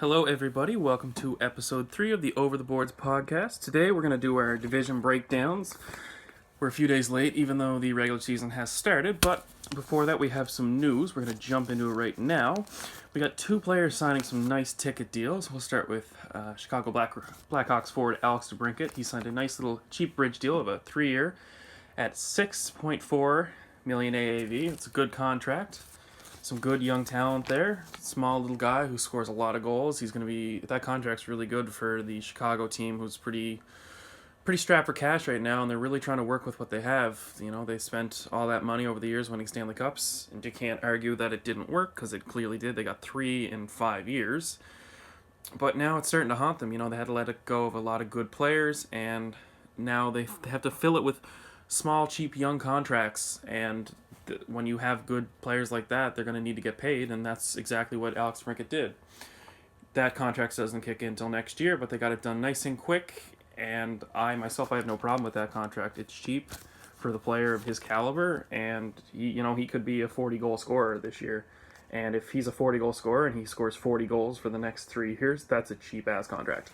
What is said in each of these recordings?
Hello, everybody. Welcome to episode 3 of the Over the Boards podcast. Today, we're going to do our division breakdowns. We're a few days late, even though the regular season has started. But before that, we have some news. We're going to jump into it right now. We got 2 players signing some nice ticket deals. We'll start with Chicago Blackhawks forward Alex debrincat. He signed a nice little cheap bridge deal of a 3-year at $6.4 million AAV. It's a good contract. Some good young talent there. Small little guy who scores a lot of goals. That contract's really good for the Chicago team, who's pretty strapped for cash right now, and they're really trying to work with what they have. You know, they spent all that money over the years winning Stanley Cups, and you can't argue that it didn't work, because it clearly did. They got 3 in 5 years. But now it's starting to haunt them. You know, they had to let go of a lot of good players, and now they have to fill it with small, cheap, young contracts, and when you have good players like that, they're going to need to get paid, and that's exactly what Alex debrincat did. That contract doesn't kick in until next year, but they got it done nice and quick, and I have no problem with that contract. It's cheap for the player of his caliber, and he could be a 40-goal scorer this year. And if he's a 40-goal scorer and he scores 40 goals for the next 3 years, that's a cheap-ass contract.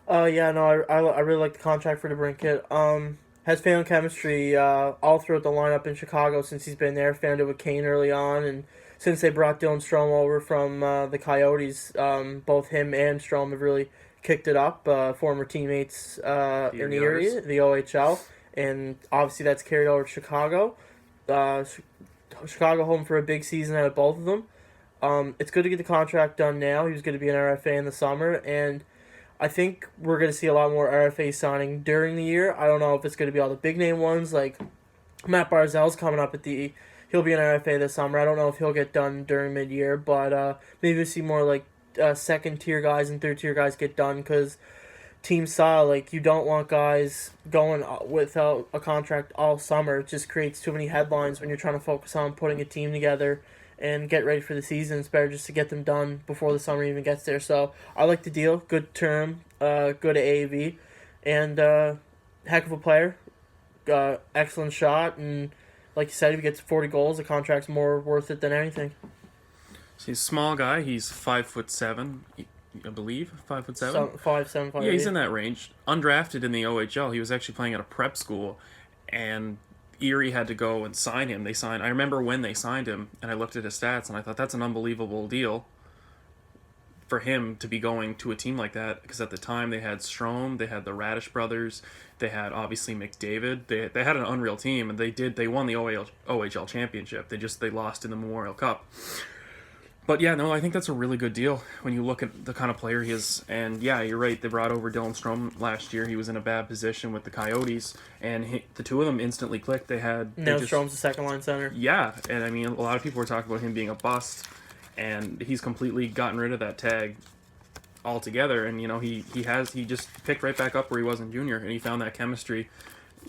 I really like the contract for debrincat. Has found chemistry all throughout the lineup in Chicago since he's been there. Found it with Kane early on, and since they brought Dylan Strome over from the Coyotes, both him and Strome have really kicked it up. Former teammates in the area, the OHL, and obviously that's carried over to Chicago. Chicago home for a big season out of both of them. It's good to get the contract done now. He was going to be an RFA in the summer, and I think we're going to see a lot more RFA signing during the year. I don't know if it's going to be all the big name ones, like Matt Barzal's coming up he'll be an RFA this summer. I don't know if he'll get done during mid-year, but maybe we'll see more like second-tier guys and third-tier guys get done, because team style, like, you don't want guys going without a contract all summer. It just creates too many headlines when you're trying to focus on putting a team together and get ready for the season. It's better just to get them done before the summer even gets there. So I like the deal. Good term, good AAV, and heck of a player. Excellent shot, and like you said, if he gets 40 goals, the contract's more worth it than anything. So he's a small guy. He's 5'7", I believe, 5'7". 5'7", 5'8". Yeah, he's in that range. Undrafted in the OHL. He was actually playing at a prep school, and Erie had to go and sign him. I remember when they signed him, and I looked at his stats, and I thought that's an unbelievable deal for him to be going to a team like that, because at the time they had Strome, they had the Radish brothers, they had obviously McDavid. They had an unreal team, and they won the OHL championship. They lost in the Memorial Cup. But yeah, no, I think that's a really good deal when you look at the kind of player he is. And yeah, you're right. They brought over Dylan Strome last year. He was in a bad position with the Coyotes, and the two of them instantly clicked. Strome's the second-line center. Yeah, and I mean, a lot of people were talking about him being a bust, and he's completely gotten rid of that tag altogether. And he just picked right back up where he was in junior, and he found that chemistry,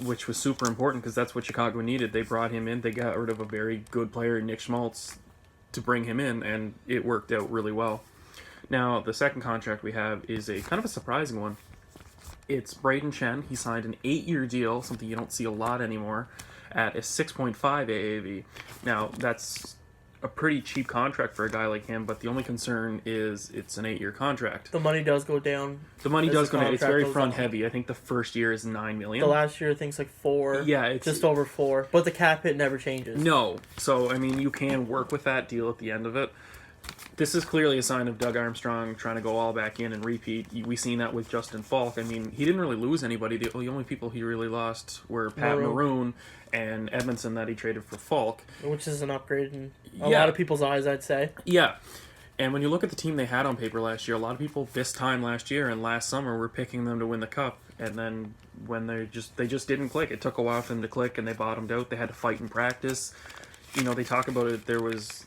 which was super important, because that's what Chicago needed. They brought him in. They got rid of a very good player, Nick Schmaltz, to bring him in, and it worked out really well. Now, the second contract we have is a kind of a surprising one. It's Brayden Schenn. He signed an 8-year deal, something you don't see a lot anymore, at a 6.5 AAV. Now, that's a pretty cheap contract for a guy like him, but the only concern is it's an 8-year contract. The money does go down. The money does go down. It's very front heavy. I think the first year is $9 million. The last year, I think, it's like 4. Yeah, it's just over 4. But the cap hit never changes. No. So, I mean, you can work with that deal at the end of it. This is clearly a sign of Doug Armstrong trying to go all back in and repeat. We've seen that with Justin Falk. I mean, he didn't really lose anybody. The only people he really lost were Pat Maroon and Edmondson that he traded for Falk. Which is an upgrade in a lot of people's eyes, I'd say. Yeah. And when you look at the team they had on paper last year, a lot of people this time last year and last summer were picking them to win the Cup. And then when they just didn't click. It took a while for them to click, and they bottomed out. They had to fight in practice. They talk about it. There was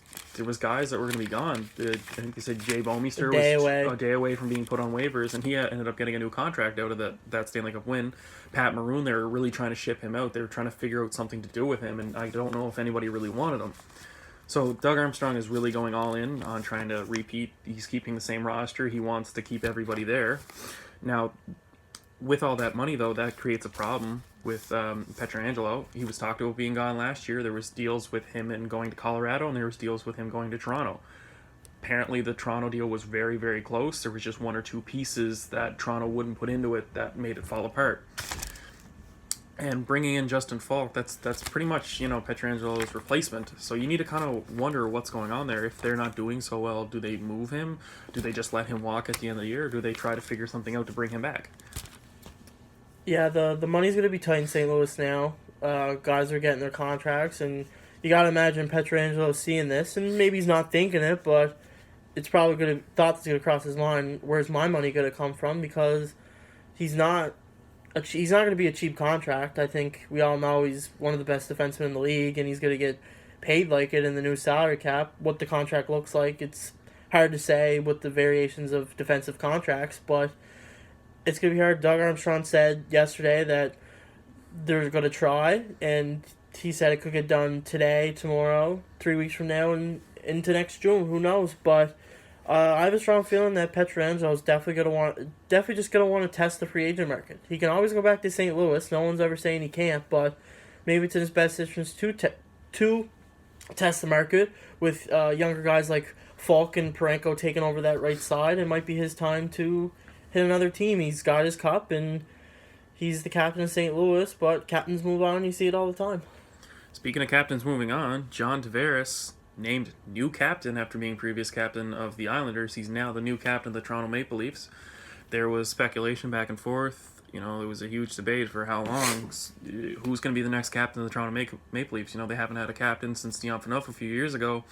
guys that were going to be gone. I think they said Jay Bouwmeester was a day away from being put on waivers, and he ended up getting a new contract out of that Stanley Cup win. Pat Maroon, they were really trying to ship him out. They were trying to figure out something to do with him, and I don't know if anybody really wanted him. So Doug Armstrong is really going all in on trying to repeat. He's keeping the same roster. He wants to keep everybody there. Now, with all that money, though, that creates a problem with Pietrangelo. He was talked about being gone last year. There was deals with him and going to Colorado, and there was deals with him going to Toronto. apparently the Toronto deal was very, very close. There was just one or two pieces that Toronto wouldn't put into it that made it fall apart. And bringing in Justin Falk, that's pretty much, Pietrangelo's replacement. So you need to kind of wonder what's going on there. If they're not doing so well, do they move him? Do they just let him walk at the end of the year? Or do they try to figure something out to bring him back? Yeah, the money's going to be tight in St. Louis now. Guys are getting their contracts, and you got to imagine Pietrangelo seeing this, and maybe he's not thinking it, but it's probably going to cross his mind. Where's my money going to come from? Because he's not going to be a cheap contract. I think we all know he's one of the best defensemen in the league, and he's going to get paid like it in the new salary cap. What the contract looks like, it's hard to say with the variations of defensive contracts, but it's going to be hard. Doug Armstrong said yesterday that they're going to try, and he said it could get done today, tomorrow, 3 weeks from now, and into next June. Who knows? But I have a strong feeling that Pietrangelo is definitely just going to want to test the free agent market. He can always go back to St. Louis. No one's ever saying he can't, but maybe it's in his best interest to test the market with younger guys like Falk and Parenko taking over that right side. It might be his time to hit another team. He's got his cup, and he's the captain of St. Louis, but captains move on. You see it all the time. Speaking of captains moving on, John Tavares named new captain after being previous captain of the Islanders. He's now the new captain of the Toronto Maple Leafs. There was speculation back and forth. There was a huge debate for how long. Who's going to be the next captain of the Toronto Maple Leafs? They haven't had a captain since Dion Phaneuf a few years ago.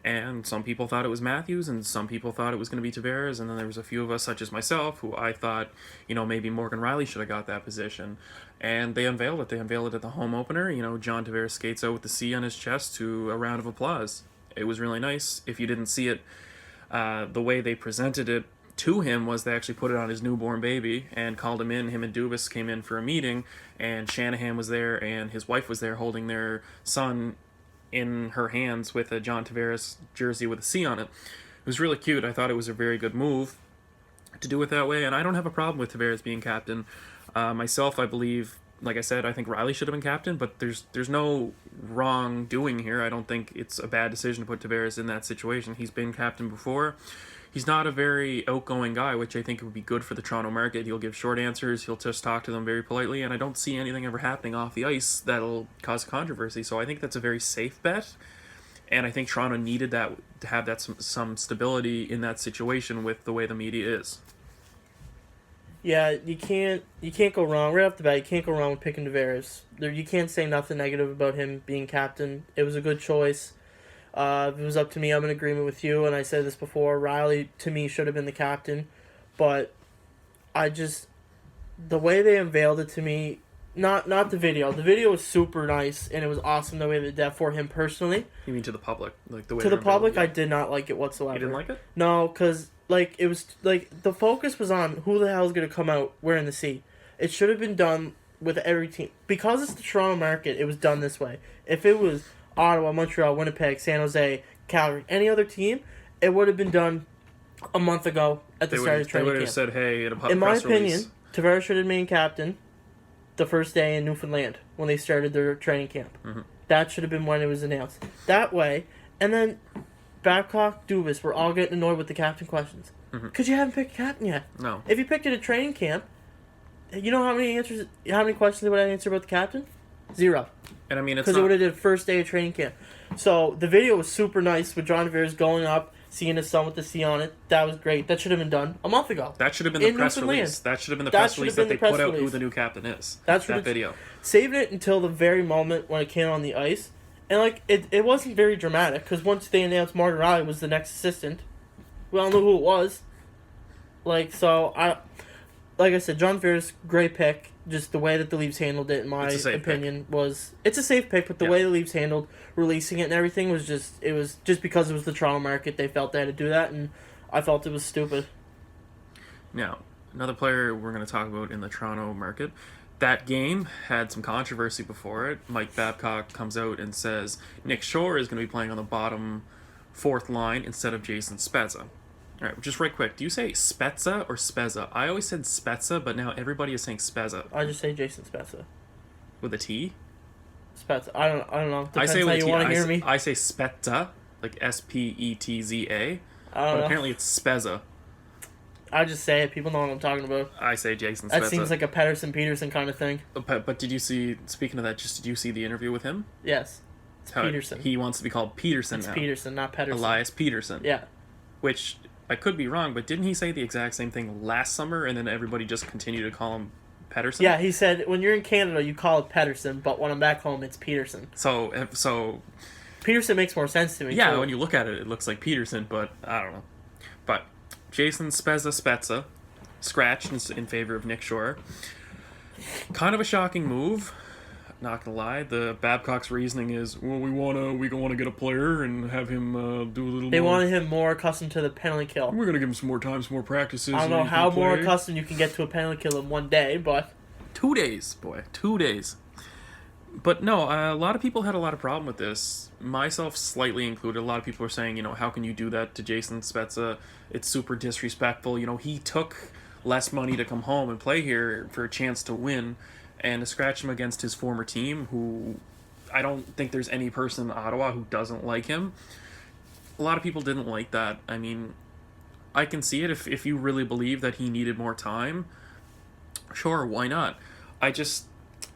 And some people thought it was Matthews, and some people thought it was going to be Tavares, and then there was a few of us, such as myself, who I thought, maybe Morgan Riley should have got that position. And they unveiled it. They unveiled it at the home opener. John Tavares skates out with the C on his chest to a round of applause. It was really nice. If you didn't see it, the way they presented it to him was they actually put it on his newborn baby and called him in. Him and Dubas came in for a meeting, and Shanahan was there, and his wife was there holding their son in her hands with a John Tavares jersey with a C on it. It was really cute. I thought it was a very good move to do it that way, and I don't have a problem with Tavares being captain. Myself, I believe, like I said, I think Riley should have been captain, but there's no wrongdoing here. I don't think it's a bad decision to put Tavares in that situation. He's been captain before. He's not a very outgoing guy, which I think would be good for the Toronto market. He'll give short answers. He'll just talk to them very politely, and I don't see anything ever happening off the ice that'll cause controversy. So I think that's a very safe bet, and I think Toronto needed that to have that some stability in that situation with the way the media is. Yeah, you can't go wrong. Right off the bat, you can't go wrong with picking Tavares. You can't say nothing negative about him being captain. It was a good choice. If it was up to me, I'm in agreement with you, and I said this before, Riley, to me, should have been the captain, but the way they unveiled it to me, not the video. The video was super nice, and it was awesome the way they did that for him personally. You mean to the public? Like the way to the public, yeah. I did not like it whatsoever. You didn't like it? No, because, it was, the focus was on who the hell is going to come out wearing the C. It should have been done with every team. Because it's the Toronto market, it was done this way. If it was Ottawa, Montreal, Winnipeg, San Jose, Calgary, any other team, it would have been done a month ago at the start of training camp. They would have said, hey, in my opinion, Tavares should have been captain the first day in Newfoundland when they started their training camp. Mm-hmm. That should have been when it was announced. That way, and then Babcock, Dubas were all getting annoyed with the captain questions. Because you haven't picked a captain yet. No. If you picked it at training camp, you know how many questions they would have answered about the captain? 0. And I mean, it's because it would have did first day of training camp. So the video was super nice with John Tavares going up, seeing his son with the C on it. That was great. That should have been done a month ago. That should have been the press release. That should have been the press release that they put out who the new captain is. That's that video. Saving it until the very moment when it came on the ice. And it wasn't very dramatic because once they announced Morgan Riley was the next assistant, we all knew who it was. Like I said, John Tavares, great pick. Just the way that the Leafs handled it, in my opinion, it's a safe pick. But the way the Leafs handled releasing it and everything was just because it was the Toronto market. They felt they had to do that, and I felt it was stupid. Now, another player we're going to talk about in the Toronto market. That game had some controversy before it. Mike Babcock comes out and says Nick Shore is going to be playing on the bottom fourth line instead of Jason Spezza. All right, just right quick. Do you say spezza or spezza? I always said spezza, but now everybody is saying spezza. I just say Jason Spezza. With a T? Spezza. I don't know. Depends I say how with you T. want to hear me. I say spezza, like Spetza, But apparently it's spezza. I just say it. People know what I'm talking about. I say Jason Spezza. That seems like a Peterson kind of thing. But did you see, speaking of that, did you see the interview with him? Yes. It's Peterson. He wants to be called Peterson now. It's Peterson, not Pedersen. Elias Peterson. Yeah. Which, I could be wrong, but didn't he say the exact same thing last summer and then everybody just continued to call him Pedersen? Yeah, he said, when you're in Canada, you call it Pedersen, but when I'm back home, it's Peterson. So Peterson makes more sense to me, yeah, too. when you look at it, it looks like Peterson, but I don't know. But Jason Spezza scratched in favor of Nick Shore. Kind of a shocking move. Not gonna lie, the Babcock's reasoning is, well, we wanna get a player and have him do a little. They more. wanted him more accustomed to the penalty kill. We're gonna give him some more time, some more practices. I don't know how more accustomed you can get to a penalty kill in one day, but 2 days, boy, 2 days. But no, a lot of people had a lot of problem with this, myself slightly included. A lot of people are saying, how can you do that to Jason Spezza? It's super disrespectful. He took less money to come home and play here for a chance to win, and to scratch him against his former team, who I don't think there's any person in Ottawa who doesn't like him. A lot of people didn't like that. I mean, I can see it if you really believe that he needed more time. Sure, why not? I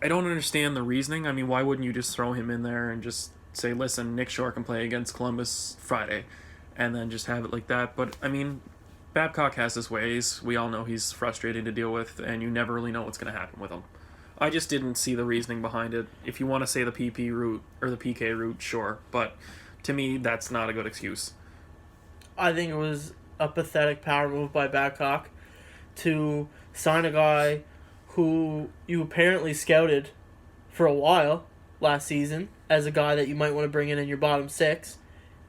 don't understand the reasoning. I mean, why wouldn't you just throw him in there and just say, listen, Nick Shore can play against Columbus Friday, and then just have it like that? But, I mean, Babcock has his ways. We all know he's frustrated to deal with, and you never really know what's going to happen with him. I just didn't see the reasoning behind it. If you want to say the PP route, or the PK route, sure. But, to me, that's not a good excuse. I think it was a pathetic power move by Babcock to sign a guy who you apparently scouted for a while last season as a guy that you might want to bring in your bottom six.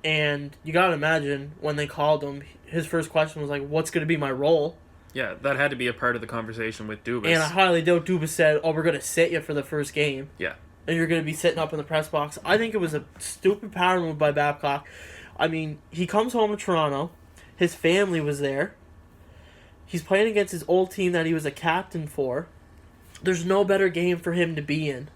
And you got to imagine when they called him, his first question was like, what's going to be my role? Yeah, that had to be a part of the conversation with Dubas. And I highly doubt Dubas said, we're going to sit you for the first game. Yeah. And you're going to be sitting up in the press box. I think it was a stupid power move by Babcock. I mean, he comes home to Toronto. His family was there. He's playing against his old team that he was a captain for. There's no better game for him to be in.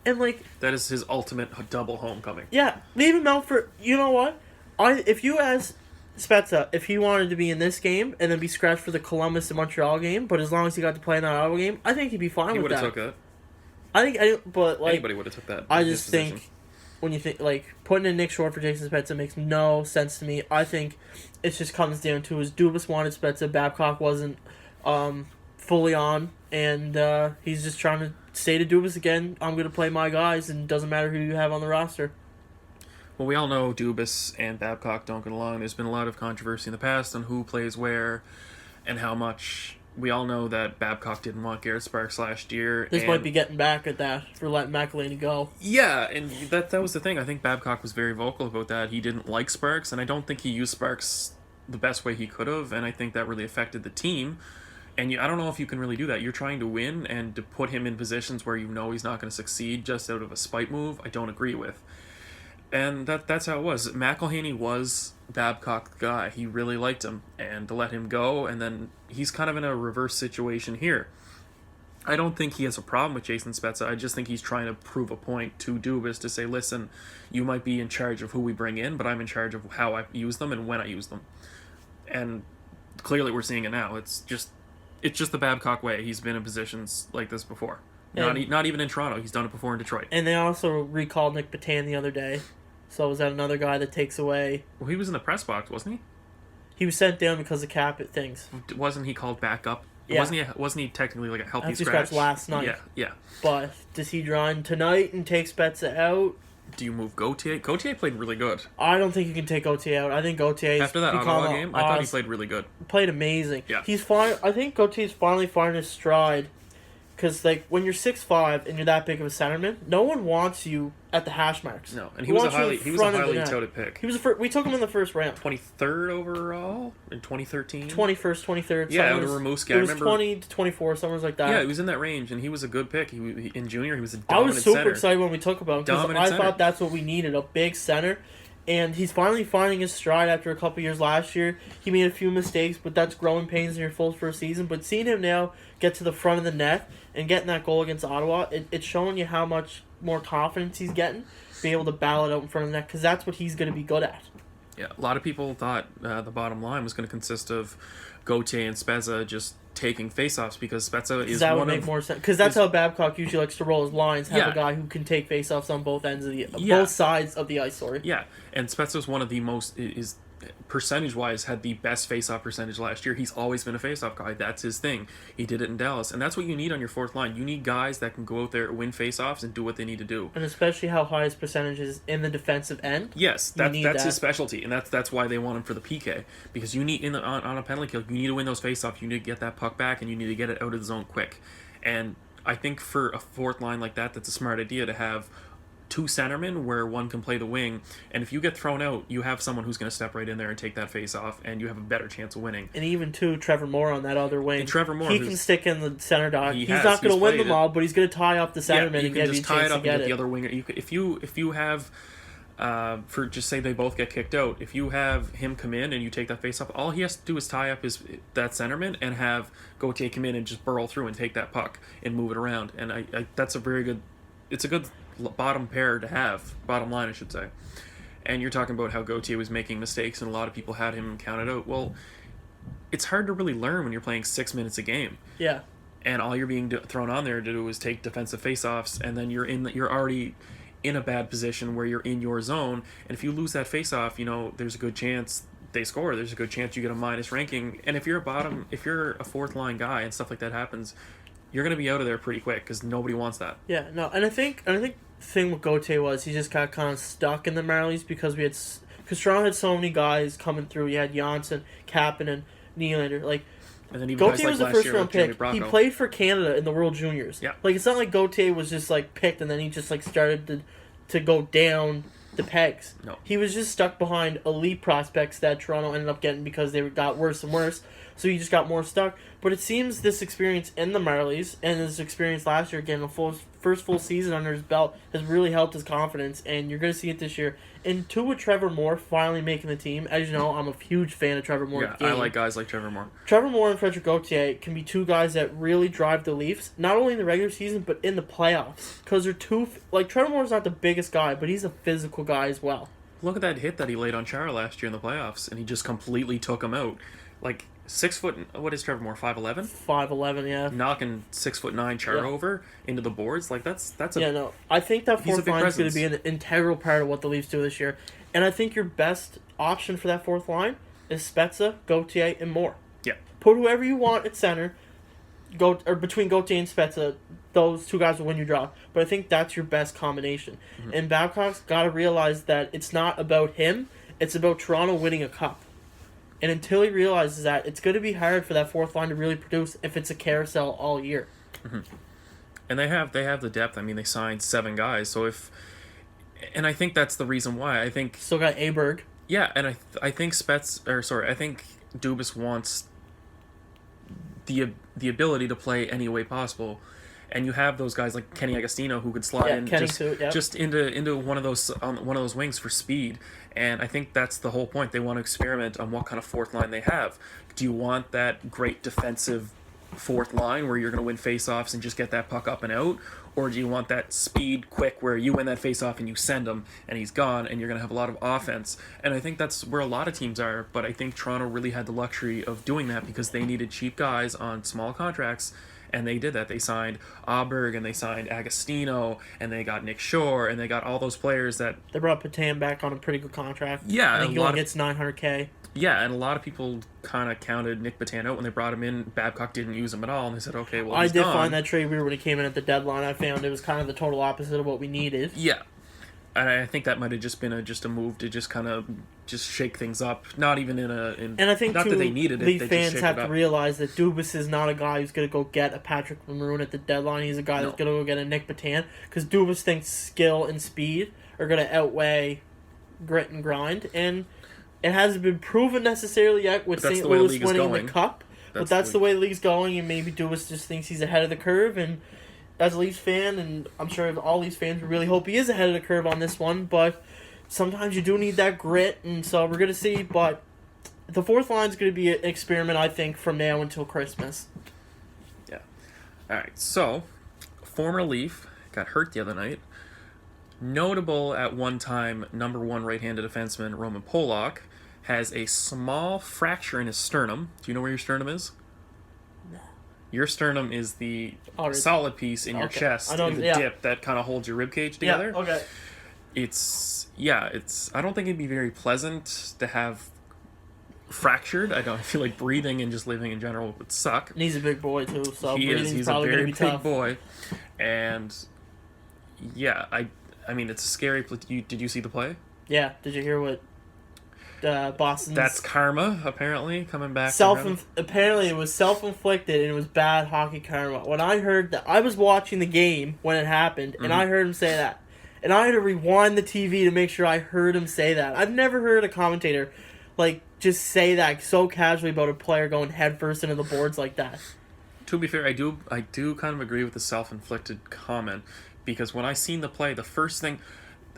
And, that is his ultimate double homecoming. Yeah, leave him out for... You know what? If you ask Spezza if he wanted to be in this game and then be scratched for the Columbus and Montreal game, but as long as he got to play in that Ottawa game, I think he'd be fine with that. He would have took that. But anybody would have took that. I just think when you think putting in Nick Shore for Jason Spezza makes no sense to me. I think it just comes down to is Dubas wanted Spezza, Babcock wasn't fully on, and he's just trying to say to Dubas again, I'm going to play my guys, and it doesn't matter who you have on the roster. Well, we all know Dubas and Babcock don't get along. There's been a lot of controversy in the past on who plays where and how much. We all know that Babcock didn't want Garrett Sparks last year. This might be getting back at that for letting McElhaney go. Yeah, and that was the thing. I think Babcock was very vocal about that. He didn't like Sparks, and I don't think he used Sparks the best way he could have, and I think that really affected the team. And I don't know if you can really do that. You're trying to win, and to put him in positions where you know he's not going to succeed just out of a spite move, I don't agree with. And that's how it was. McElhaney was Babcock's guy. He really liked him, and to let him go, and then he's kind of in a reverse situation here. I don't think he has a problem with Jason Spezza. I just think he's trying to prove a point to Dubas to say, listen, you might be in charge of who we bring in, but I'm in charge of how I use them and when I use them. And clearly we're seeing it now. It's just the Babcock way. He's been in positions like this before. Not even in Toronto. He's done it before in Detroit. And they also recalled Nick Patan the other day. So was that another guy that takes away... Well, he was in the press box, wasn't he? He was sent down because of cap things. Wasn't he called back up? Yeah. Wasn't he technically like a healthy He scratch? scratched last night. Yeah. But does he draw in tonight and take Spezza out? Do you move Gauthier? Gauthier played really good. I don't think you can take Gauthier out. I think Gauthier... After that Ottawa game, I thought he played really good. Played amazing. Yeah. He's fine. I think Gautier's finally finding his stride. Because, when you're 6'5" and you're that big of a centerman, no one wants you at the hash marks. No, and he was a highly touted pick. We took him in the first round. 23rd overall in 2013? 21st, 23rd. Yeah, out of Rimouski. It was 20 to 24, somewhere like that. Yeah, he was in that range, and he was a good pick. In junior, he was a dominant I was super center. excited when we took him because I thought that's what we needed, a big center. And he's finally finding his stride after a couple years last year. He made a few mistakes, but that's growing pains in your full first season. But seeing him now get to the front of the net and getting that goal against Ottawa, it's showing you how much more confidence he's getting, being able to battle it out in front of the net, because that's what he's going to be good at. Yeah, a lot of people thought the bottom line was going to consist of Gauthier and Spezza just taking faceoffs because Spezza is that would one make of more sense because that's how Babcock usually likes to roll his lines. Have a guy who can take faceoffs on both ends of the both sides of the ice. Sorry. Yeah, and Spezza is one of the most is percentage-wise had the best face-off percentage last year. He's always been a face-off guy. That's his thing. He did it in Dallas, and that's what you need on your fourth line. You need guys that can go out there, win face-offs, and do what they need to do. And especially how high his percentage is in the defensive end. Yes, that's his specialty, and that's why they want him for the PK, because you need on a penalty kill, you need to win those face-offs. You need to get that puck back, and you need to get it out of the zone quick. And I think for a fourth line like that, that's a smart idea to have two centermen where one can play the wing, and if you get thrown out, you have someone who's going to step right in there and take that face off, and you have a better chance of winning. And even Trevor Moore on that other wing. And Trevor Moore, he can stick in the center dot. He's not going to win them all, but he's going to tie up the centerman and get you a chance to get it. The other winger. If you have, for just say they both get kicked out, if you have him come in and you take that face off, all he has to do is tie up that centerman and have Gauthier come in and just burrow through and take that puck and move it around. And I that's a very good. It's a good bottom line I should say. And you're talking about how Gauthier was making mistakes and a lot of people had him counted out. Well, it's hard to really learn when you're playing 6 minutes a game. Yeah. And all you're being thrown on there to do is take defensive faceoffs, and then you're already in a bad position where you're in your zone, and if you lose that faceoff, there's a good chance they score. There's a good chance you get a minus ranking, and if you're a fourth line guy and stuff like that happens, you're going to be out of there pretty quick because nobody wants that. Yeah, no, and I think the thing with Gauthier was he just got kind of stuck in the Marlies because Toronto had so many guys coming through. You had Janssen, Kapanen, Nylander. And then even Gauthier was a first round pick. He played for Canada in the World Juniors. Yeah. It's not like Gauthier was just picked and then he just started to go down the pegs. No. He was just stuck behind elite prospects that Toronto ended up getting because they got worse and worse. So he just got more stuck. But it seems this experience in the Marlies and this experience last year, getting a first full season under his belt, has really helped his confidence. And you're going to see it this year. And two, with Trevor Moore finally making the team. As you know, I'm a huge fan of Trevor Moore. Yeah, I like guys like Trevor Moore. Trevor Moore and Frederick Gauthier can be two guys that really drive the Leafs, not only in the regular season, but in the playoffs. Because they're Trevor Moore's not the biggest guy, but he's a physical guy as well. Look at that hit that he laid on Chara last year in the playoffs, and he just completely took him out. 6 foot, what is Trevor Moore, 5'11"? 5'11", yeah. Knocking 6'9" Chara over into the boards, that's a... Yeah, no, I think that fourth line is going to be an integral part of what the Leafs do this year. And I think your best option for that fourth line is Spezza, Gauthier, and Moore. Yeah. Put whoever you want at center, between Gauthier and Spezza, those two guys will win your draw. But I think that's your best combination. Mm-hmm. And Babcock's got to realize that it's not about him, it's about Toronto winning a cup. And until he realizes that, it's going to be hard for that fourth line to really produce if it's a carousel all year. Mm-hmm. And they have the depth. I mean, they signed 7 guys, so and I think that's the reason why. I think still got Aberg. Yeah, and I think I think Dubas wants the ability to play any way possible. And you have those guys like Kenny Agostino who could slide in just into one of those wings for speed. And I think that's the whole point. They want to experiment on what kind of fourth line they have. Do you want that great defensive fourth line where you're going to win faceoffs and just get that puck up and out? Or do you want that speed, quick, where you win that faceoff and you send him and he's gone and you're going to have a lot of offense? And I think that's where a lot of teams are. But I think Toronto really had the luxury of doing that because they needed cheap guys on small contracts. And they did that. They signed Aberg and they signed Agostino and they got Nick Shore and they got all those players that... They brought Patan back on a pretty good contract. Yeah. I think he only gets $900K. Yeah, and a lot of people kind of counted Nick Patan out when they brought him in. Babcock didn't use him at all, and they said, okay, well, he's I did gone. find that trade weird when he came in at the deadline. I found it was kind of the total opposite of what we needed. Yeah. And I think that might have just been a move to just kind of just shake things up. Not even and I think not that they needed it. Leaf fans have to realize that Dubas is not a guy who's going to go get a Patrick Maroon at the deadline. He's a guy that's going to go get a Nick Patan because Dubas thinks skill and speed are going to outweigh grit and grind, and it hasn't been proven necessarily yet with St. Louis winning the Cup. But that's the way the league's going, and maybe Dubas just thinks he's ahead of the curve, and as a Leafs fan, and I'm sure all Leafs fans really hope he is ahead of the curve on this one, but sometimes you do need that grit, and so we're going to see, but the fourth line is going to be an experiment, I think, from now until Christmas. Yeah. All right, so, former Leaf, got hurt the other night. Notable at one time, number 1 right-handed defenseman, Roman Polak, has a small fracture in his sternum. Do you know where your sternum is? No. Your sternum is the solid piece in your chest, the dip that kind of holds your rib cage together. Yeah, okay. It's I don't think it'd be very pleasant to have fractured. I feel like breathing and just living in general would suck. And he's a big boy too, so he's a very big boy. And yeah, I mean it's a scary did you see the play? Yeah, did you hear what Boston's... That's karma, apparently, coming back. Apparently it was self-inflicted and it was bad hockey karma. When I heard that, I was watching the game when it happened, and I heard him say that. And I had to rewind the TV to make sure I heard him say that. I've never heard a commentator, just say that so casually about a player going headfirst into the boards like that. To be fair, I do kind of agree with the self-inflicted comment, because when I seen the play, the first thing...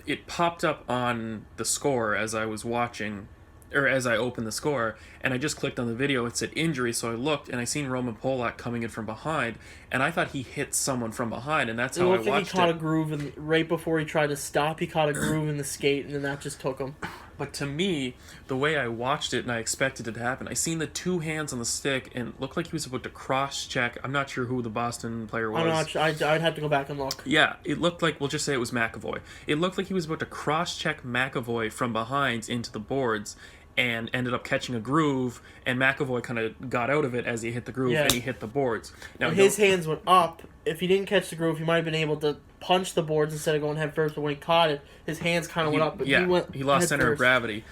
It popped up on the score as I was watching, or as I opened the score, and I just clicked on the video. It said injury, so I looked, and I seen Roman Polak coming in from behind, and I thought he hit someone from behind, and that's how I watched it. It looked like he caught a groove, and right before he tried to stop, he caught a groove in the skate, and then that just took him. But to me, the way I watched it and I expected it to happen, I seen the two hands on the stick, and it looked like he was about to cross-check. I'm not sure who the Boston player was. I'm not sure. I'd have to go back and look. Yeah, it looked like, we'll just say it was McAvoy. It looked like he was about to cross-check McAvoy from behind into the boards, and ended up catching a groove, and McAvoy kind of got out of it as he hit the groove, and he hit the boards. Now his hands went up. If he didn't catch the groove, he might have been able to punch the boards instead of going head first, but when he caught it, his hands kind of went up. But he lost center of gravity.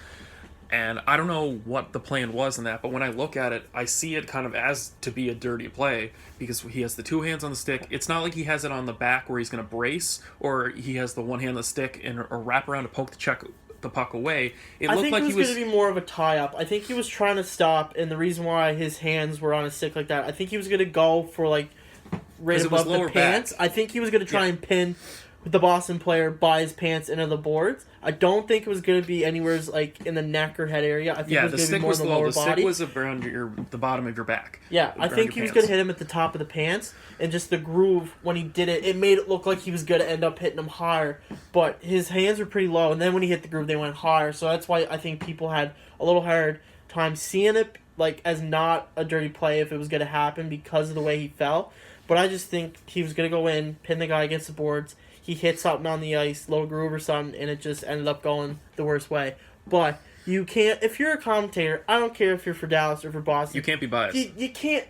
And I don't know what the plan was in that, but when I look at it, I see it kind of as to be a dirty play, because he has the two hands on the stick. It's not like he has it on the back where he's going to brace, or he has the one hand on the stick and or wrap around to poke the puck away. I think it was going to be more of a tie-up. I think he was trying to stop, and the reason why his hands were on his stick like that, I think he was going to go for, right above the pants. I think he was going to try and pin the Boston player by his pants into the boards. I don't think it was going to be anywhere in the neck or head area. I think it was going to be more in the lower body. The stick was around the bottom of your back. Yeah, I think he was going to hit him at the top of the pants, and just the groove, when he did it, it made it look like he was going to end up hitting him higher, but his hands were pretty low, and then when he hit the groove, they went higher, so that's why I think people had a little hard time seeing it as not a dirty play if it was going to happen because of the way he fell. But I just think he was going to go in, pin the guy against the boards. He hit something on the ice, little groove or something, and it just ended up going the worst way. But you can't, if you're a commentator, I don't care if you're for Dallas or for Boston. You can't be biased. You can't.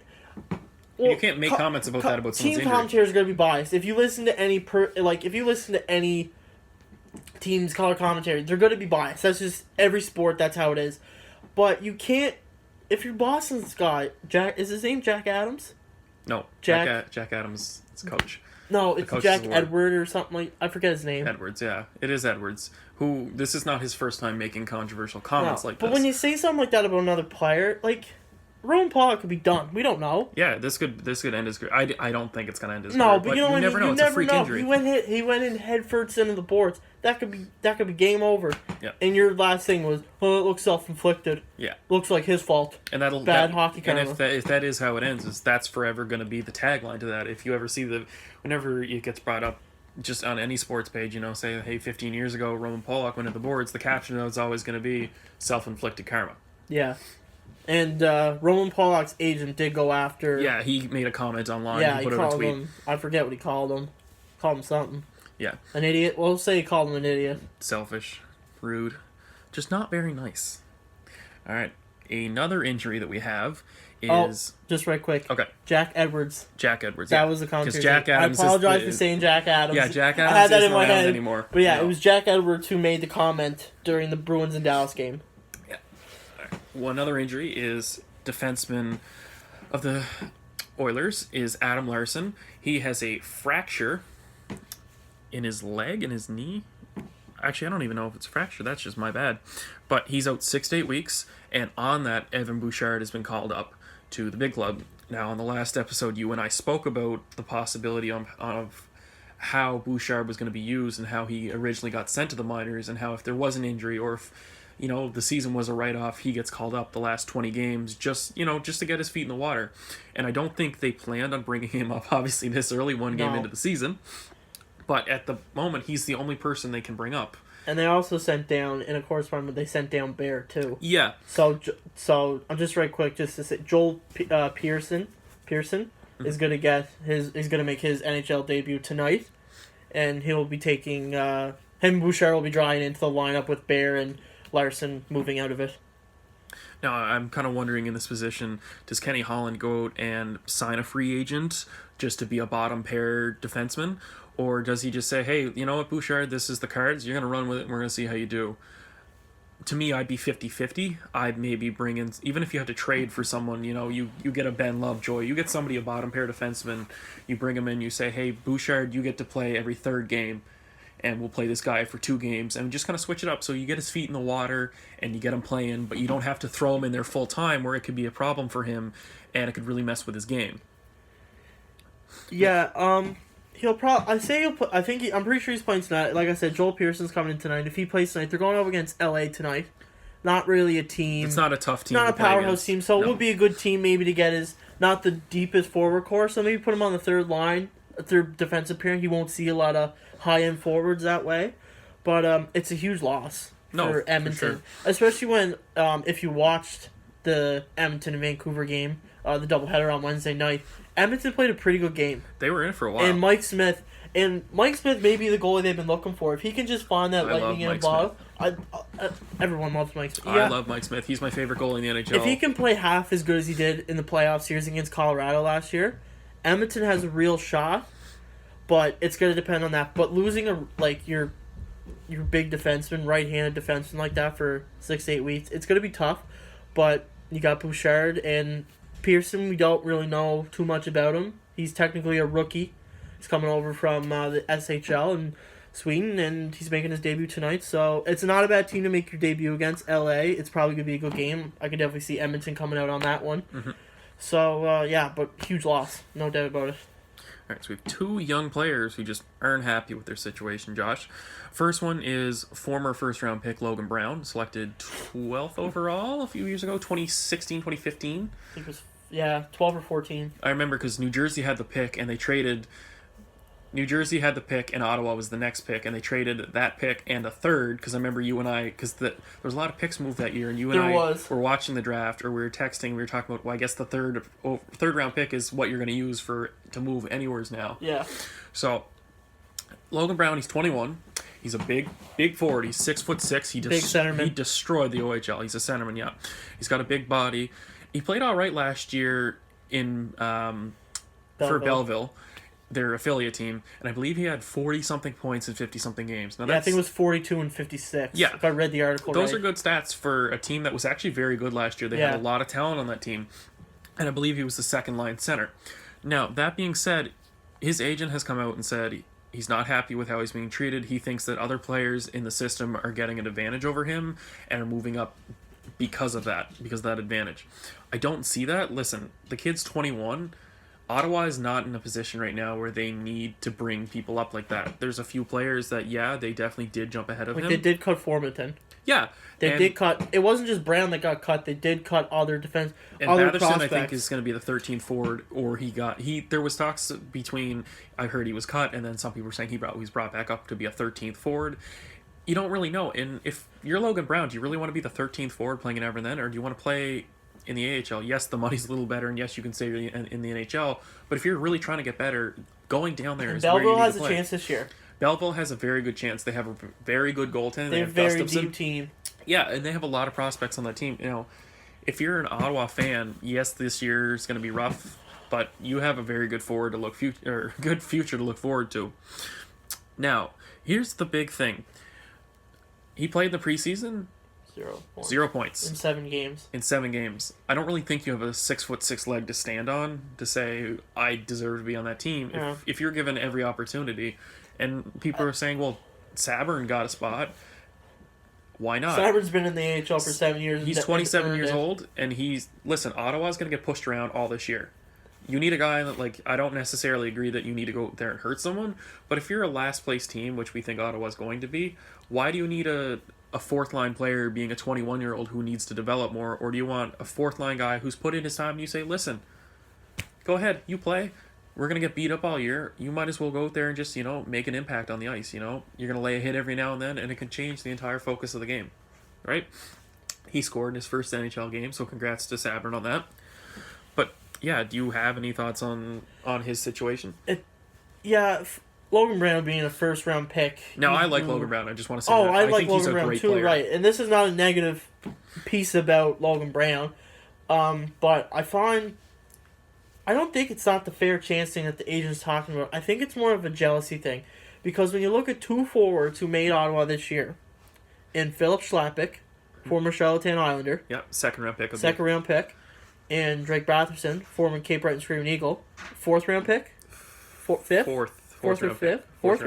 Well, you can't make comments about that about someone's injury. Team commentators are going to be biased. If you listen to any team's color commentary, they're going to be biased. That's just every sport. That's how it is. But you can't. If you're Boston's guy, is his name Jack Adams? No, Jack Adams is coach. No, it's Jack Edward or something I forget his name. Edwards, yeah. It is Edwards. This is not his first time making controversial comments like this. But when you say something like that about another player, Roman Polak could be done. We don't know. Yeah, this could end his career. I don't think it's gonna end his career. But you never know. It's a freak injury. He went in head first into the boards. That could be game over. Yeah. And your last thing was, it looks self-inflicted. Yeah. Looks like his fault. And hockey karma. And if that is how it ends, that's forever going to be the tagline to that. If you ever see whenever it gets brought up, just on any sports page, say, hey, 15 years ago, Roman Polak went to the boards, the caption is always going to be self-inflicted karma. Yeah. And Roman Polak's agent did go after... Yeah, he made a comment online. Yeah, he put out a tweet. Him... I forget what he called him. Called him something. Yeah. An idiot? Well, say he called him an idiot. Selfish. Rude. Just not very nice. All right. Another injury that we have is... just right quick. Okay. Jack Edwards. That was the commentator. Because Jack Adams I apologize for saying Jack Adams. Yeah, Jack Adams I had that isn't in my head anymore. But yeah, it was Jack Edwards who made the comment during the Bruins and Dallas game. Yeah. All right. Well, another injury is defenseman of the Oilers is Adam Larsson. He has a fracture in his leg, in his knee. Actually, I don't even know if it's a fracture. That's just my bad. But he's out 6 to 8 weeks, and on that, Evan Bouchard has been called up to the big club. Now, on the last episode, you and I spoke about the possibility of how Bouchard was going to be used and how he originally got sent to the minors, and how if there was an injury or if the season was a write-off, he gets called up the last 20 games just to get his feet in the water. And I don't think they planned on bringing him up, obviously, this early one game into the season. But at the moment, he's the only person they can bring up. And they also sent down, in a correspondence, they sent down Bear, too. Yeah. So I'm just right quick, just to say, Joel Pearson is going to he's going to make his NHL debut tonight. And he'll be taking, him and Bouchard will be drawing into the lineup with Bear and Larsson moving out of it. Now, I'm kind of wondering in this position, does Kenny Holland go out and sign a free agent just to be a bottom pair defenseman? Or does he just say, hey, you know what, Bouchard, this is the cards, you're going to run with it, and we're going to see how you do? To me, I'd be 50-50. I'd maybe bring in, even if you have to trade for someone, you get a Ben Lovejoy, you get somebody, a bottom pair defenseman, you bring him in, you say, hey, Bouchard, you get to play every third game, and we'll play this guy for 2 games, and just kind of switch it up so you get his feet in the water and you get him playing, but you don't have to throw him in there full time where it could be a problem for him and it could really mess with his game. Yeah, I'm pretty sure he's playing tonight. Like I said, Joel Pearson's coming in tonight. If he plays tonight, they're going over against LA tonight. Not really a team. It's not a tough team. Not a powerhouse team, so it would be a good team maybe to get his, not the deepest forward core, so maybe put him on the third line, third defensive pair. He won't see a lot of high-end forwards that way. But it's a huge loss for Edmonton. For sure. Especially when, if you watched the Edmonton and Vancouver game, the doubleheader on Wednesday night, Edmonton played a pretty good game. They were in it for a while. And Mike Smith may be the goalie they've been looking for. If he can just find that lightning in a bottle, everyone loves Mike Smith. I love Mike Smith. He's my favorite goalie in the NHL. If he can play half as good as he did in the playoff series against Colorado last year, Edmonton has a real shot. But it's going to depend on that. But losing your big defenseman, right-handed defenseman like that for 6 to 8 weeks, it's going to be tough. But you got Bouchard and Pearson. We don't really know too much about him. He's technically a rookie. He's coming over from the SHL in Sweden, and he's making his debut tonight. So it's not a bad team to make your debut against LA. It's probably going to be a good game. I could definitely see Edmonton coming out on that one. Mm-hmm. So, but huge loss. No doubt about it. All right, so we have 2 young players who just aren't happy with their situation, Josh. First one is former first-round pick Logan Brown, selected 12th overall a few years ago, 2016, 2015. I think it was, 12 or 14. I remember because New Jersey had the pick, and they traded... New Jersey had the pick, and Ottawa was the next pick, and they traded that pick and a third, because I remember you and I, because there was a lot of picks moved that year, and you and were watching the draft, or we were texting, we were talking about, well, I guess the third round pick is what you're going to use to move anywheres now. Yeah. So, Logan Brown, he's 21. He's a big forward. He's 6'6". Big centerman. He destroyed the OHL. He's a centerman, yeah. He's got a big body. He played all right last year for Belleville, their affiliate team, and I believe he had 40-something points in 50-something games. Now, I think it was 42 and 56, if I read the article Those are good stats for a team that was actually very good last year. They had a lot of talent on that team, and I believe he was the second-line center. Now, that being said, his agent has come out and said he's not happy with how he's being treated. He thinks that other players in the system are getting an advantage over him and are moving up because of that advantage. I don't see that. Listen, the kid's 21. Ottawa is not in a position right now where they need to bring people up like that. There's a few players that, they definitely did jump ahead of him. They did cut Formanton. Yeah. They did cut. It wasn't just Brown that got cut. They did cut other defense. And other Batherson, prospects. I think, is going to be the 13th forward, or there was talks between, I heard he was cut, and then some people were saying he was brought back up to be a 13th forward. You don't really know. And if you're Logan Brown, do you really want to be the 13th forward playing in Everton, or do you want to play in the AHL? Yes, the money's a little better, and yes, you can say you're in the NHL, but if you're really trying to get better, going down there is Belleville where you need to play. has a chance this year. Belleville has a very good chance. They have a very good goaltender. They have a very deep team. Yeah, and they have a lot of prospects on that team. If you're an Ottawa fan, yes, this year is going to be rough, but you have a very good good future to look forward to. Now, here's the big thing. He played in the preseason. 0 points. 0 points. In 7 games. I don't really think you have a 6'6" leg to stand on to say, I deserve to be on that team. Yeah. If you're given every opportunity, and people are saying, well, Sabern got a spot, why not? Sabern's been in the AHL for 7 years. He's 27 years old, and Ottawa's going to get pushed around all this year. You need a guy that, I don't necessarily agree that you need to go there and hurt someone, but if you're a last-place team, which we think Ottawa's going to be, why do you need a fourth-line player being a 21-year-old who needs to develop more, or do you want a fourth-line guy who's put in his time and you say, listen, go ahead, you play, we're going to get beat up all year. You might as well go out there and just, make an impact on the ice, You're going to lay a hit every now and then, and it can change the entire focus of the game, right? He scored in his first NHL game, so congrats to Sabrin on that. But, yeah, do you have any thoughts on his situation? Logan Brown being a first-round pick. No, I like Logan Brown. I just want to say that. I like think Logan he's a Brown great too, player. right. And this is not a negative piece about Logan Brown. But I don't think it's not the fair chance thing that the agent's talking about. I think it's more of a jealousy thing. Because when you look at two forwards who made Ottawa this year, in Philip Schlappick, former Charlottetown Islander. Yeah, second-round pick. Second-round pick. And Drake Batherson, former Cape Breton Screaming Eagle. Fourth-round pick? Fifth? Fourth or fifth? Fourth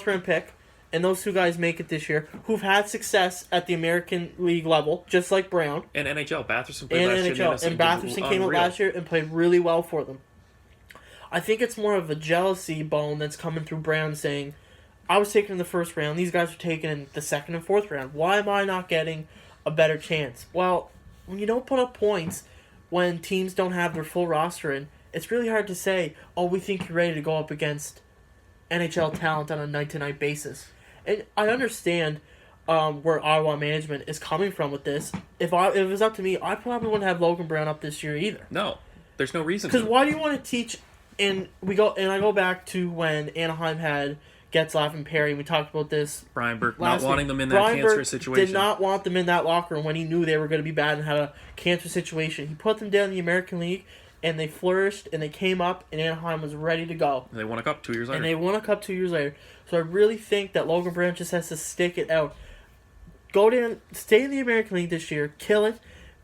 round pick. And those two guys make it this year, who've had success at the American League level, just like Brown. And NHL. Batherson played last year. And Batherson came out last year and played really well for them. I think it's more of a jealousy bone that's coming through Brown saying, I was taken in the first round, these guys were taken in the second and fourth round. Why am I not getting a better chance? Well, when you don't put up points, when teams don't have their full roster in, it's really hard to say, we think you're ready to go up against NHL talent on a night-to-night basis. And I understand where Ottawa management is coming from with this. If it was up to me, I probably wouldn't have Logan Brown up this year either. No, there's no reason. Because why do you want to teach? And I go back to when Anaheim had Getzlaf and Perry. We talked about this. Brian Burke not wanting them in that cancerous situation. Did not want them in that locker room when he knew they were going to be bad and had a cancer situation. He put them down in the American League, and they flourished, and they came up, and Anaheim was ready to go. And they won a cup 2 years later. So I really think that Logan Brown just has to stick it out. Go down, stay in the American League this year, kill it,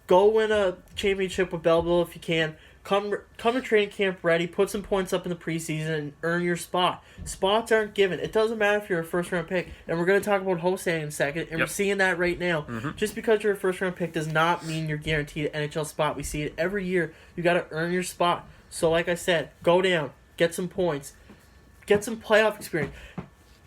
go win a championship with Belleville if you can. Come to training camp ready, put some points up in the preseason, and earn your spot. Spots aren't given. It doesn't matter if you're a first-round pick, and we're going to talk about Jose in a second, and we're seeing that right now. Mm-hmm. Just because you're a first-round pick does not mean you're guaranteed an NHL spot. We see it every year. You got to earn your spot. So like I said, go down, get some points, get some playoff experience.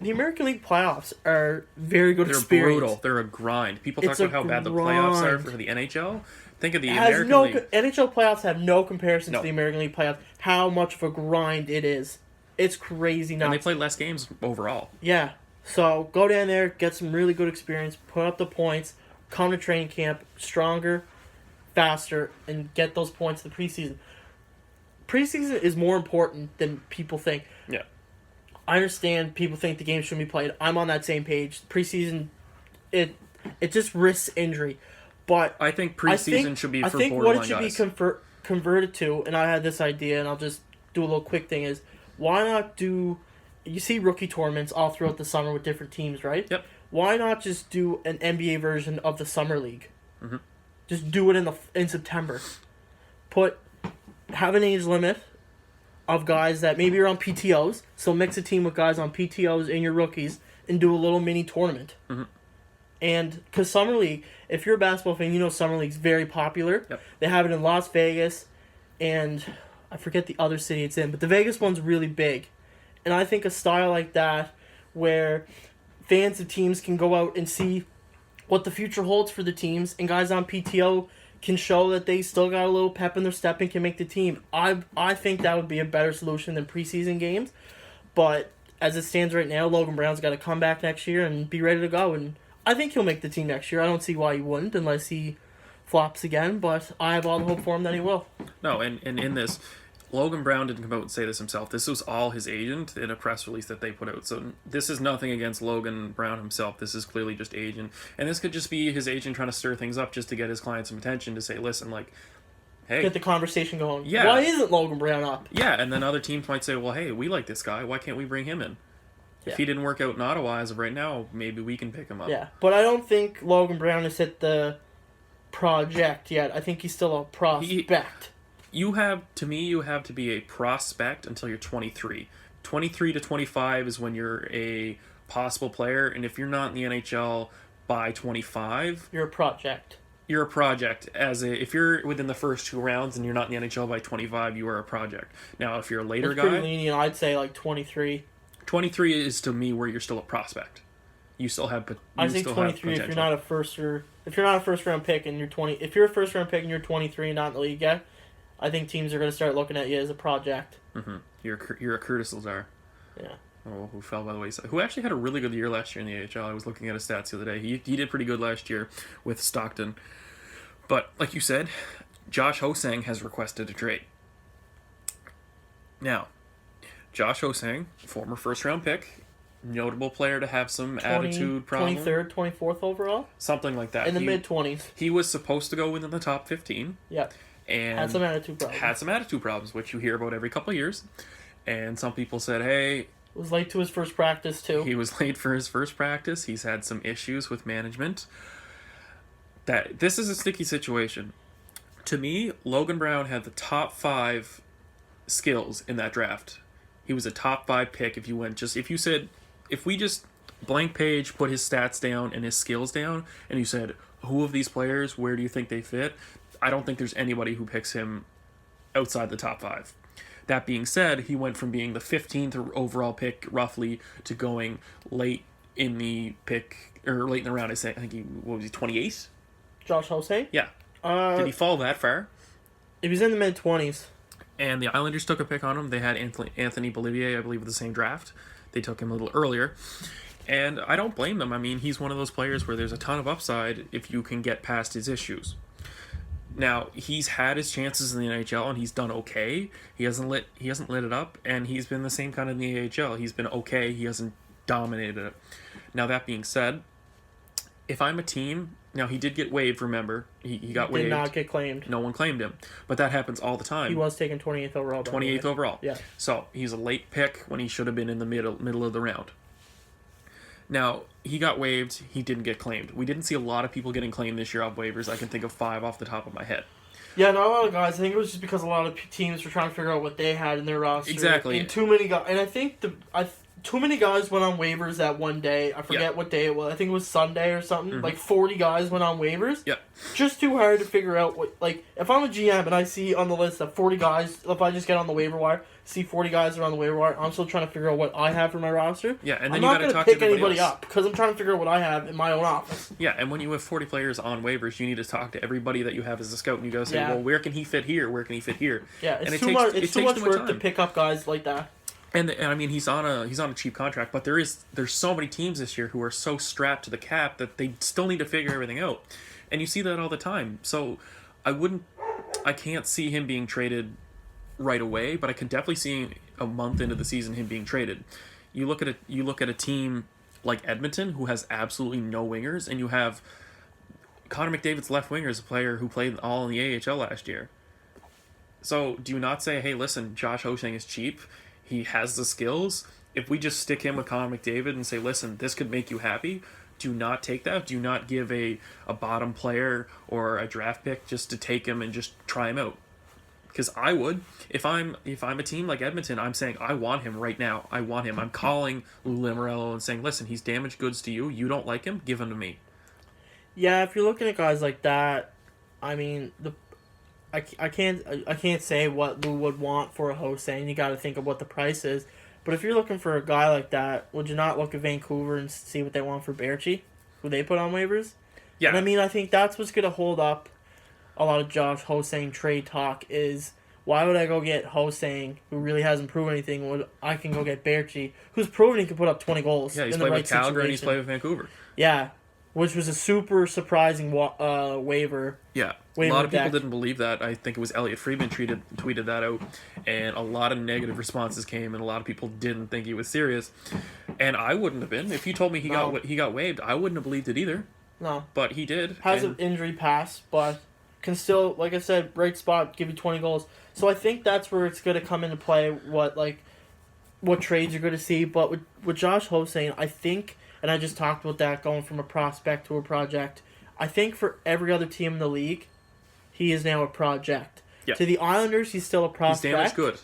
The American League playoffs are very good experience. They're brutal. They're a grind. People talk about how bad the playoffs are for the NHL. Think of the American League. NHL playoffs have no comparison to the American League playoffs. How much of a grind it is. It's crazy nuts. And they play less games overall. Yeah. So go down there, get some really good experience, put up the points, come to training camp stronger, faster, and get those points in the preseason. Preseason is more important than people think. Yeah. I understand people think the game shouldn't be played. I'm on that same page. Preseason, it just risks injury. But I think preseason should be for borderline guys. I think what it should be converted to, and I had this idea, and I'll just do a little quick thing, is why not do... You see rookie tournaments all throughout the summer with different teams, right? Yep. Why not just do an NBA version of the Summer League? Mm-hmm. Just do it in September. Have an age limit of guys that maybe are on PTOs, so mix a team with guys on PTOs and your rookies, and do a little mini tournament. Mm-hmm. And because Summer League, if you're a basketball fan, you know Summer League's very popular. Yep. They have it in Las Vegas, and I forget the other city it's in, but the Vegas one's really big. And I think a style like that, where fans of teams can go out and see what the future holds for the teams, and guys on PTO can show that they still got a little pep in their step and can make the team. I think that would be a better solution than preseason games. But as it stands right now, Logan Brown's got to come back next year and be ready to go, and I think he'll make the team next year. I don't see why he wouldn't unless he flops again, but I have all the hope for him that he will. No, and in this, Logan Brown didn't come out and say this himself. This was all his agent in a press release that they put out. So this is nothing against Logan Brown himself. This is clearly just agent. And this could just be his agent trying to stir things up just to get his clients some attention to say, listen, like, hey. Get the conversation going. Yeah. Why isn't Logan Brown up? Yeah, and then other teams might say, well, hey, we like this guy. Why can't we bring him in? Yeah. If he didn't work out in Ottawa as of right now, maybe we can pick him up. Yeah, but I don't think Logan Brown has hit the project yet. I think he's still a prospect. You have to be a prospect until you're 23. 23 to 25 is when you're a possible player, and if you're not in the NHL by 25... You're a project. You're a project. If you're within the first 2 rounds and you're not in the NHL by 25, you are a project. Now, if you're a later guy... pretty lenient. I'd say like 23. 23 is to me where you're still a prospect. You still have potential. I think 23 if you're not a first round pick and you're 20. If you're a first round pick and you're 23 and not in the league yet, I think teams are going to start looking at you as a project. Mm-hmm. You're a Curtis Lazar. Yeah. Oh, who fell by the wayside. Who actually had a really good year last year in the AHL. I was looking at his stats the other day. He did pretty good last year with Stockton. But, like you said, Josh Ho-Sang has requested a trade. Now, Josh Ho-Sang, former first-round pick, notable player to have some attitude problems. 23rd, 24th overall? Something like that. In the mid-20s. He was supposed to go within the top 15. Yeah. And had some attitude problems. Which you hear about every couple of years. And some people said, hey... Was late to his first practice, too. He was late for his first practice. He's had some issues with management. This is a sticky situation. To me, Logan Brown had the top 5 skills in that draft. He was a top 5 pick if we just blank page, put his stats down and his skills down, and you said, who of these players, where do you think they fit? I don't think there's anybody who picks him outside the top 5. That being said, he went from being the 15th overall pick, roughly, to going late in the round. I think he 28? Josh Ho-Sang? Yeah. Did he fall that far? If he's in the mid-20s. And the Islanders took a pick on him. They had Anthony Bolivier, I believe, with the same draft. They took him a little earlier. And I don't blame them. I mean, he's one of those players where there's a ton of upside if you can get past his issues. Now, he's had his chances in the NHL, and he's done okay. He hasn't lit it up, and he's been the same kind of in the AHL. He's been okay. He hasn't dominated it. Now, that being said, if I'm a team... Now, he did get waived, remember. He got waived. Did not get claimed. No one claimed him. But that happens all the time. He was taken 28th overall. 28th overall. Yeah. So, he's a late pick when he should have been in the middle of the round. Now, he got waived. He didn't get claimed. We didn't see a lot of people getting claimed this year off waivers. I can think of 5 off the top of my head. Yeah, not a lot of guys. I think it was just because a lot of teams were trying to figure out what they had in their roster. Exactly. And too many guys. And I think too many guys went on waivers that one day. I forget what day it was. I think it was Sunday or something. Mm-hmm. Like 40 guys went on waivers. Yeah. Just too hard to figure out what. Like, if I'm a GM and I see on the list that 40 guys, if I just get on the waiver wire, see 40 guys are on the waiver wire, I'm still trying to figure out what I have for my roster. Yeah, and then I'm you not got to going talk to to pick anybody else. up because I'm trying to figure out what I have in my own office. Yeah, and when you have 40 players on waivers, you need to talk to everybody that you have as a scout, and you got to say, well, where can he fit here? Where can he fit here? Yeah, it's too much work to pick up guys like that. And I mean, he's on a cheap contract, but there's so many teams this year who are so strapped to the cap that they still need to figure everything out, and you see that all the time. So I can't see him being traded right away, but I can definitely see a month into the season him being traded. You look at a team like Edmonton who has absolutely no wingers, and you have Connor McDavid's left winger is a player who played all in the AHL last year. So do you not say, hey, listen, Josh Ho-Sang is cheap. He has the skills. If we just stick him with Connor McDavid and say, listen, this could make you happy, do not take that. Do not give a bottom player or a draft pick just to take him and just try him out. Because I would. If I'm a team like Edmonton, I'm saying, I want him right now. I want him. I'm calling Lou Lamoriello and saying, listen, he's damaged goods to you. You don't like him? Give him to me. Yeah, if you're looking at guys like that, I mean, I can't say what Lou would want for a Ho-Sang. You got to think of what the price is. But if you're looking for a guy like that, would you not look at Vancouver and see what they want for Baertschi, who they put on waivers? Yeah. And I mean, I think that's what's going to hold up a lot of Josh Ho-Sang trade talk is, why would I go get Ho-Sang, who really hasn't proven anything, when I can go get Baertschi, who's proven he can put up 20 goals Yeah, he's in the played right with Calgary and he's situation. played with Vancouver. Yeah, which was a super surprising waiver. Yeah, a lot of people didn't believe that. I think it was Elliot Friedman tweeted that out, and a lot of negative responses came, and a lot of people didn't think he was serious. And I wouldn't have been. If you told me he got waived, I wouldn't have believed it either. No. But he did. Has an injury pass, but can still, like I said, bright spot, give you 20 goals. So I think that's where it's going to come into play, what trades you're going to see. But with Josh Ho-Sang, I think, and I just talked about that, going from a prospect to a project, I think for every other team in the league, he is now a project. Yeah. To the Islanders, he's still a prospect. He's damaged good.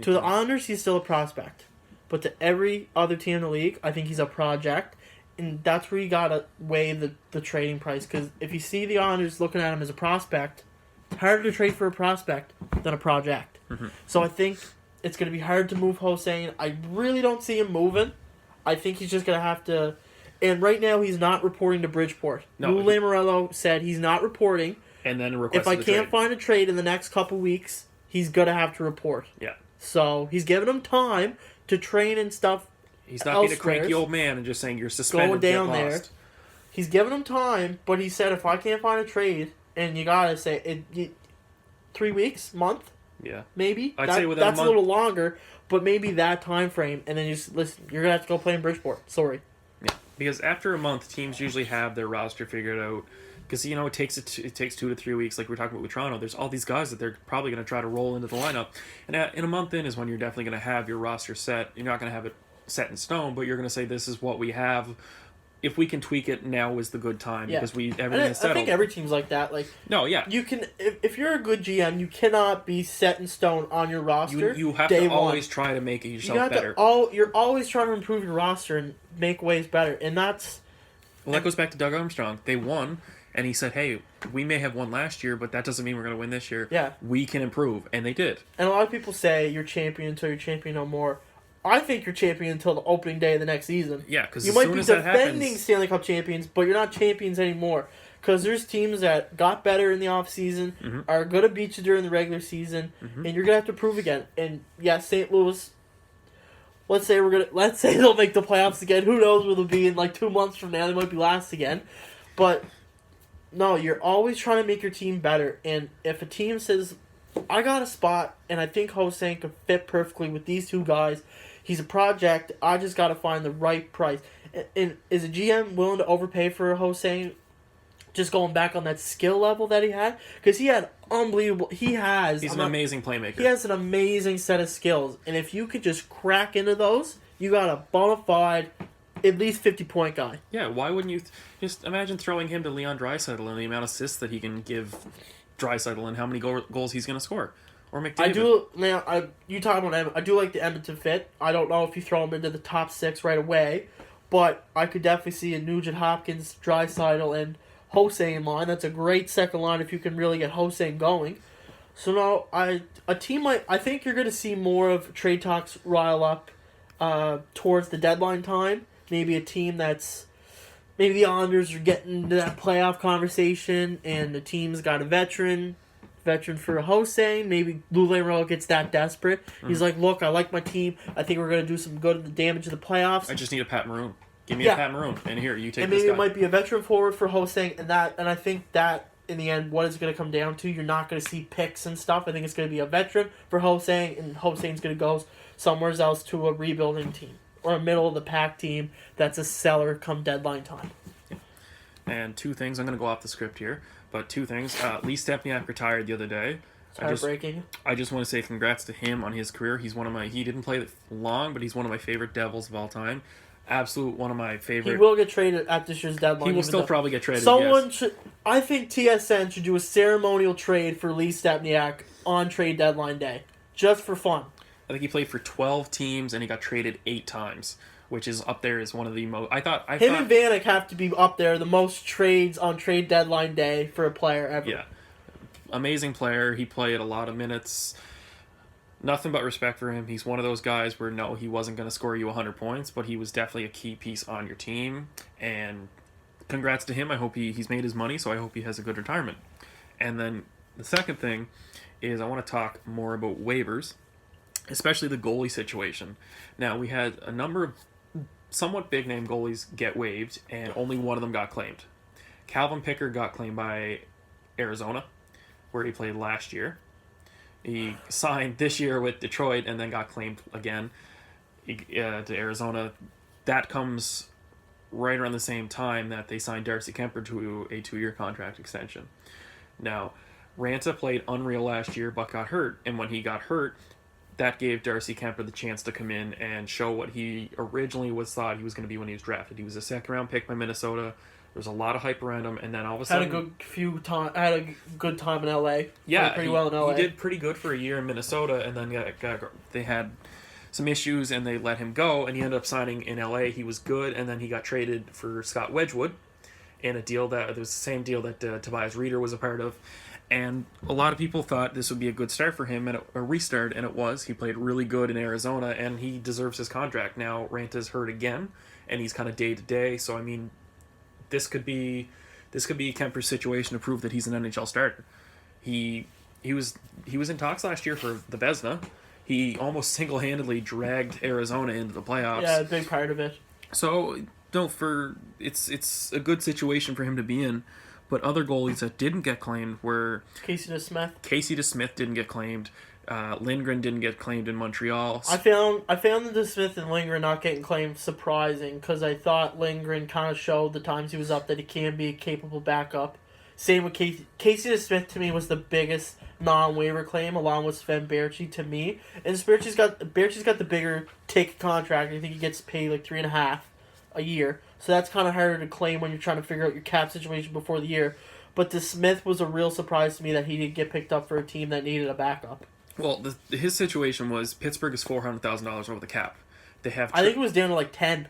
To the Islanders, he's still a prospect. But to every other team in the league, I think he's a project. And that's where you got to weigh the trading price. Because if you see the Islanders looking at him as a prospect, it's harder to trade for a prospect than a project. Mm-hmm. So I think it's going to be hard to move Ho-Sang. I really don't see him moving. I think he's just going to have to... And right now, he's not reporting to Bridgeport. Lou Lamoriello said he's not reporting. And then if I can't find a trade in the next couple weeks, he's going to have to report. Yeah. So he's giving him time to train and stuff. He's not being a cranky old man and just saying you're suspended. Going down get there. lost. He's giving him time, but he said if I can't find a trade, and you got to say, 3 weeks, month? Yeah. Maybe? I'd say within that's a a month. little longer, but maybe that time frame, and then you just, listen, you're going to have to go play in Bridgeport. Sorry. Yeah. Because after a month, teams usually have their roster figured out. Because, it takes 2 to 3 weeks, like we're talking about with Toronto. There's all these guys that they're probably going to try to roll into the lineup. And in a month in is when you're definitely going to have your roster set. You're not going to have it set in stone, but you're going to say this is what we have. If we can tweak it, now is the good time. Yeah. Because everything is settled. I think every team's like that. Like, no, yeah. You can, if you're a good GM, you cannot be set in stone on your roster. You have day to always one. try to make it yourself better. You're always trying to improve your roster and make ways better. And that's... Well, that goes back to Doug Armstrong. They won, and he said, hey, we may have won last year, but that doesn't mean we're going to win this year. Yeah. We can improve, and they did. And a lot of people say you're champion until you're champion no more. I think you're champion until the opening day of the next season. Yeah, because you might be defending Stanley Cup champions, but you're not champions anymore. Because there's teams that got better in the offseason, are going to beat you during the regular season, and you're going to have to prove again. And yeah, St. Louis, let's say they'll make the playoffs again. Who knows where they'll be in like 2 months from now? They might be last again. But no, you're always trying to make your team better. And if a team says, I got a spot, and I think Hossein could fit perfectly with these two guys, he's a project, I just got to find the right price. And is a GM willing to overpay for Hossein, just going back on that skill level that he had? Because he had unbelievable... He's an amazing playmaker. He has an amazing set of skills. And if you could just crack into those, you got a bona fide, at least 50-point guy. Yeah, why wouldn't you... just imagine throwing him to Leon Draisaitl and the amount of assists that he can give Draisaitl and how many goals he's going to score. Or McDavid. You talk about Edmonton. I do like the Edmonton fit. I don't know if you throw him into the top 6 right away, but I could definitely see a Nugent Hopkins, Draisaitl, and Hossein line. That's a great second line if you can really get Hossein going. So now, I think you're going to see more of trade talks rile up towards the deadline time. Maybe a team that's... Maybe the Islanders are getting into that playoff conversation, and the team's got a veteran for Hossein. Maybe Lou Lamoriello gets that desperate. He's like, look, I like my team. I think we're going to do some good in the damage of the playoffs. I just need a Pat Maroon. Give me a Pat Maroon, and here, you take this guy. And maybe it might be a veteran forward for Hossein, and I think that, in the end, what it's going to come down to, you're not going to see picks and stuff. I think it's going to be a veteran for Hossein, and Hossein's going to go somewhere else to a rebuilding team, or a middle-of-the-pack team that's a seller come deadline time. And 2 things, I'm going to go off the script here, but 2 things. Lee Stepniak retired the other day. Heartbreaking. I just want to say congrats to him on his career. He didn't play long, but he's one of my favorite Devils of all time. Absolute one of my favorite. He will get traded at this year's deadline. He will still probably get traded. I think TSN should do a ceremonial trade for Lee Stepniak on trade deadline day, just for fun. I think he played for 12 teams and he got traded 8 times, which is up there as one of the most. And Vanek have to be up there, the most trades on trade deadline day for a player ever. Yeah, amazing player. He played a lot of minutes. Nothing but respect for him. He's one of those guys where, no, he wasn't going to score you 100 points, but he was definitely a key piece on your team. And congrats to him. I hope he's made his money, so I hope he has a good retirement. And then the second thing is I want to talk more about waivers, especially the goalie situation. Now, we had a number of somewhat big-name goalies get waived, and only one of them got claimed. Calvin Pickard got claimed by Arizona, where he played last year. He signed this year with Detroit and then got claimed again to Arizona. That comes right around the same time that they signed Darcy Kemper to a 2-year contract extension. Now, Ranta played unreal last year but got hurt, and when he got hurt, that gave Darcy Kemper the chance to come in and show what he originally thought he was going to be when he was drafted. He was a second-round pick by Minnesota. There was a lot of hype around him, and then all of a sudden... Had a good time in LA. Yeah, pretty well in LA. He did pretty good for a year in Minnesota, and then they had some issues, and they let him go, and he ended up signing in LA. He was good, and then he got traded for Scott Wedgwood in a deal that... It was the same deal that Tobias Reeder was a part of, and a lot of people thought this would be a good start for him, and a restart, and it was. He played really good in Arizona, and he deserves his contract. Now, Ranta's hurt again, and he's kind of day-to-day, so, I mean... This could be Kemper's situation to prove that he's an NHL starter. He he was in talks last year for the Vezina. He almost single-handedly dragged Arizona into the playoffs. Yeah, a big part of it. So it's a good situation for him to be in. But other goalies that didn't get claimed were Casey DeSmith. Casey DeSmith didn't get claimed. Lindgren didn't get claimed in Montreal. I found the DeSmith and Lindgren not getting claimed surprising because I thought Lindgren kind of showed the times he was up that he can be a capable backup. Same with Casey. Casey DeSmith to me was the biggest non-waiver claim along with Sven Baertschi to me. And Baertschi's got the bigger ticket contract. I think he gets paid like $3.5 a year. So that's kind of harder to claim when you're trying to figure out your cap situation before the year. But DeSmith was a real surprise to me that he didn't get picked up for a team that needed a backup. Well, his situation was Pittsburgh is $400,000 over the cap. They have. I think it was down to like 10.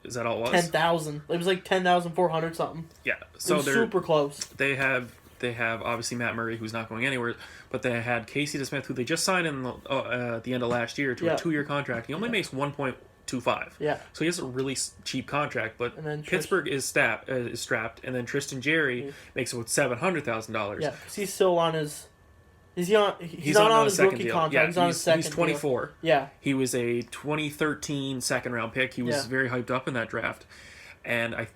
Is that all it was? 10,000. It was like 10,400 something. Yeah, so it was they're super close. They have obviously Matt Murray, who's not going anywhere, but they had Casey DeSmith, who they just signed in at the end of last year to a 2-year contract. He only makes 1.25. Yeah. So he has a really cheap contract, but Pittsburgh is strapped, and then Tristan Jarry makes about $700,000. Yeah, because he's still on his. He's not on his rookie contract. Yeah, he's on his second. He's 24. Deal. Yeah. He was a 2013 second-round pick. He was very hyped up in that draft, and I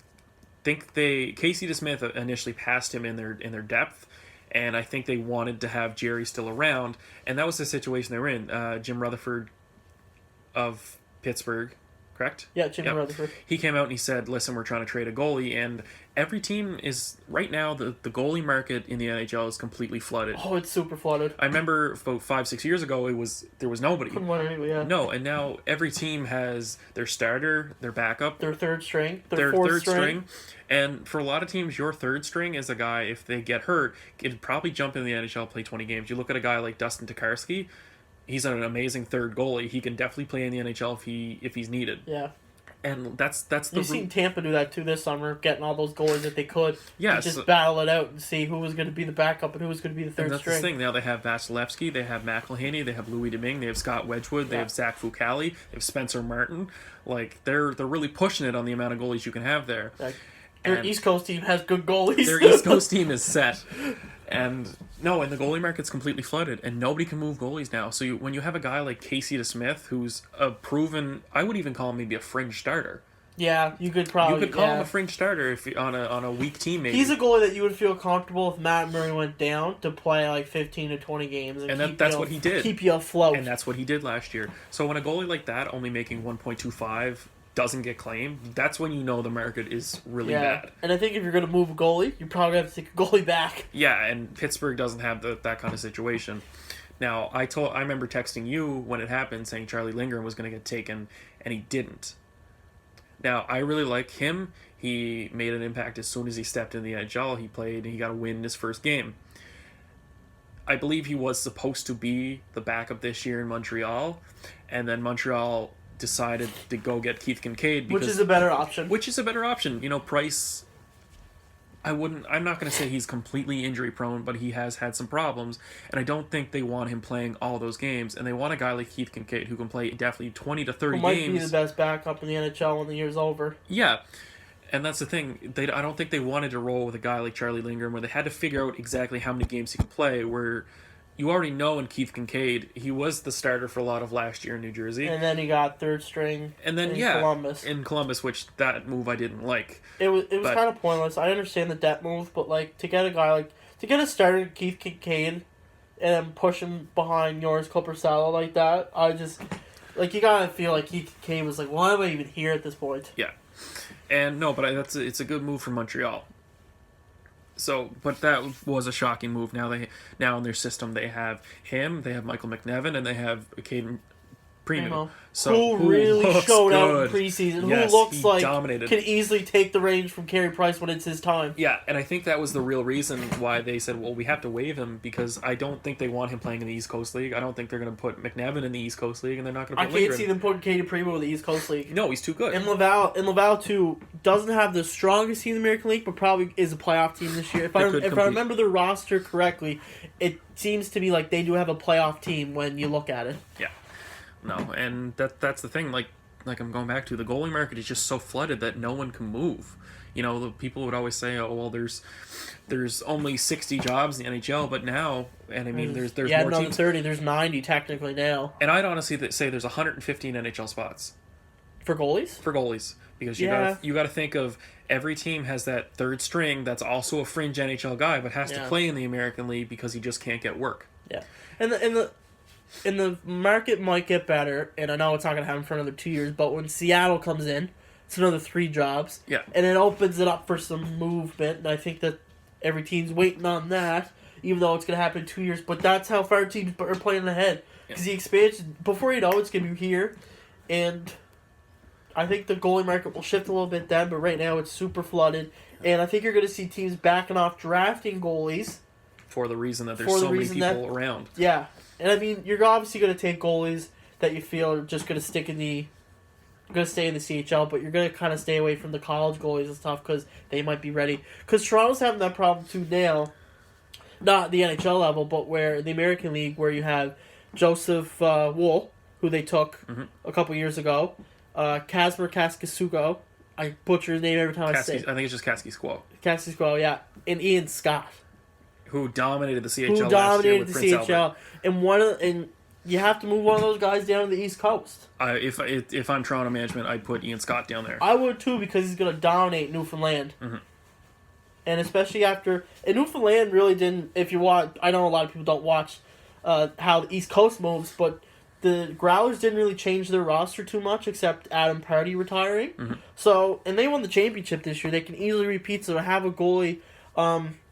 think Casey DeSmith initially passed him in their depth, and I think they wanted to have Jerry still around, and that was the situation they were in. Jim Rutherford of Pittsburgh, correct? Yeah, Jim Rutherford. He came out and he said, listen, we're trying to trade a goalie, and every team is, right now, the goalie market in the NHL is completely flooded. Oh, it's super flooded. I remember about 5-6 years ago, there was nobody. Couldn't win anyway, yeah. No, and now every team has their starter, their backup, their third string, their fourth third string. And for a lot of teams, your third string is a guy, if they get hurt, could probably jump in the NHL, play 20 games. You look at a guy like Dustin Tokarski, he's an amazing third goalie. He can definitely play in the NHL if he's needed. Yeah. And that's the. You've seen Tampa do that too this summer, getting all those goalies that they could. Yeah, just battle it out and see who was going to be the backup and who was going to be the third and that's string. the thing. Now they have Vasilevsky, they have McElhinney, they have Louis Domingue, they have Scott Wedgwood, they have Zach Fucale, they have Spencer Martin. Like they're really pushing it on the amount of goalies you can have there. Their East Coast team has good goalies. Their East Coast team is set. And the goalie market's completely flooded, and nobody can move goalies now. So when you have a guy like Casey DeSmith, who's a proven, I would even call him maybe a fringe starter. Yeah, you could probably. You could call him a fringe starter if on a weak team. Maybe he's a goalie that you would feel comfortable if Matt Murray went down to play like 15 to 20 games, and that's what he did. Keep you afloat, and that's what he did last year. So when a goalie like that, only making 1.25, doesn't get claimed, that's when you know the market is really bad. And I think if you're going to move a goalie, you probably have to take a goalie back. Yeah, and Pittsburgh doesn't have that kind of situation. Now, I remember texting you when it happened saying Charlie Lindgren was going to get taken, and he didn't. Now, I really like him. He made an impact as soon as he stepped in the NHL. He played, and he got a win in his first game. I believe he was supposed to be the backup this year in Montreal, and then Montreal decided to go get Keith Kincaid. Which is a better option. Price, I'm not going to say he's completely injury prone, but he has had some problems, and I don't think they want him playing all those games, and they want a guy like Keith Kincaid who can play definitely 20 to 30 games. Who might be the best backup in the NHL when the year's over. Yeah, and that's the thing. I don't think they wanted to roll with a guy like Charlie Lindgren where they had to figure out exactly how many games he could play, where you already know in Keith Kincaid, he was the starter for a lot of last year in New Jersey. And then he got third string Columbus. In Columbus, which that move I didn't like. It was kind of pointless. I understand the depth move, but to get a starter Keith Kincaid and push him behind Joris Korpisalo like that, I just you gotta feel like Keith Kincaid was like, why am I even here at this point? Yeah, and no, but it's a good move for Montreal. So, but that was a shocking move. Now in their system they have him, they have Michael McNevin, and they have Caden Primo. So who really showed out in preseason. Yes, who looks like dominated. Can easily take the range from Carey Price when it's his time. Yeah, and I think that was the real reason why they said, well, we have to waive him, because I don't think they want him playing in the East Coast League. I don't think they're going to put McNevin in the East Coast League, and they're not going to put Lindgren. I can't see them putting Caden Primo in the East Coast League. No, he's too good. And Laval too doesn't have the strongest team in the American League, but probably is a playoff team this year. If I remember the roster correctly, it seems to be like they do have a playoff team when you look at it. Yeah. No, and that's the thing. like I'm going back to, the goalie market is just so flooded that no one can move. You know, the people would always say, "Oh, well, there's only 60 jobs in the NHL," but now, and I mean, there's more teams. 30. There's 90 technically now. And I'd honestly say there's 115 NHL spots For goalies? for goalies, because you got to think of every team has that third string that's also a fringe NHL guy, but has to play in the American League because he just can't get work. Yeah, and the market might get better, and I know it's not going to happen for another 2 years, but when Seattle comes in, it's another 3 jobs. Yeah. And it opens it up for some movement, and I think that every team's waiting on that, even though it's going to happen in 2 years. But that's how far teams are planning ahead. Because the expansion, before you know it's going to be here, and I think the goalie market will shift a little bit then, but right now it's super flooded. And I think you're going to see teams backing off drafting goalies. For the reason that there's so many people around. Yeah. And I mean, you're obviously going to take goalies that you feel are just going to stay in the CHL, but you're going to kind of stay away from the college goalies and stuff because they might be ready. Because Toronto's having that problem too now, not the NHL level, but where the American League, where you have Joseph Wool, who they took a couple years ago, Kasper Kaskisuko, I butcher his name every time I say it. I think it's just Kaskisuko. Kaskisuko, yeah, and Ian Scott, who dominated the CHL last year with Prince Albert. And you have to move one of those guys down to the East Coast. If I'm Toronto management, I'd put Ian Scott down there. I would too, because he's going to dominate Newfoundland. Mm-hmm. And especially after... And Newfoundland really didn't... If you watch... I know a lot of people don't watch how the East Coast moves, but the Growlers didn't really change their roster too much, except Adam Pardy retiring. Mm-hmm. So, and they won the championship this year. They can easily repeat, so to have a goalie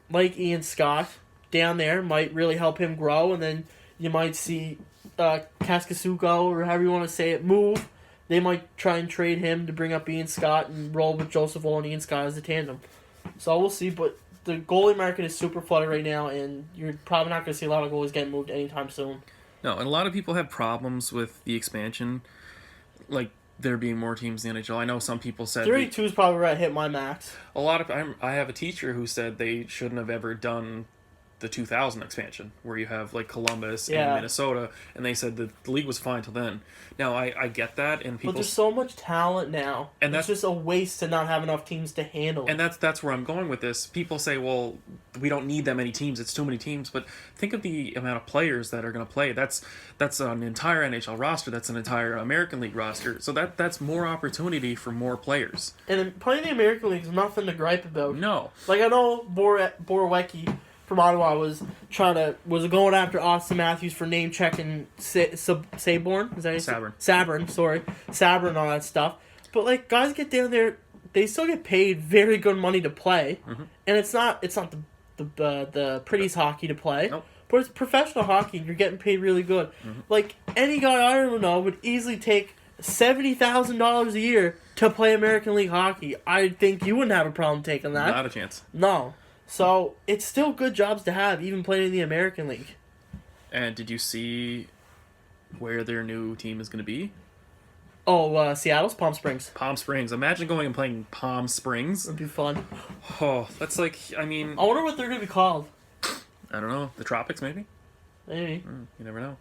like Ian Scott down there might really help him grow, and then you might see Kaskisuko, or however you want to say it, move. They might try and trade him to bring up Ian Scott and roll with Joseph Woll and Ian Scott as a tandem. So we'll see, but the goalie market is super flooded right now, and you're probably not going to see a lot of goalies getting moved anytime soon. No, and a lot of people have problems with the expansion, like there being more teams in the NHL. I know some people said 32 is probably where I hit my max. I have a teacher who said they shouldn't have ever done the 2000 expansion, where you have like Columbus and Minnesota, and they said that the league was fine till then. Now I get that, and people. But there's so much talent now, and that's just a waste to not have enough teams to handle. And that's where I'm going with this. People say, well, we don't need that many teams; it's too many teams. But think of the amount of players that are going to play. That's an entire NHL roster. That's an entire American League roster. So that's more opportunity for more players. And playing the American League is nothing to gripe about. No, like I know Borowecki from Ottawa was going after Austin Matthews for name checking Sabern. Is that Sabern and all that stuff. But like guys get down there, they still get paid very good money to play, and it's not the prettiest hockey to play. Nope. But it's professional hockey, and you're getting paid really good. Like any guy I don't know would easily take $70,000 a year to play American League hockey. I think you wouldn't have a problem taking that. Not a chance. No. So, it's still good jobs to have, even playing in the American League. And did you see where their new team is going to be? Oh, Seattle's Palm Springs. Palm Springs. Imagine going and playing Palm Springs. It'd be fun. Oh, that's like, I mean... I wonder what they're going to be called. I don't know. The Tropics, maybe? Maybe. You never know.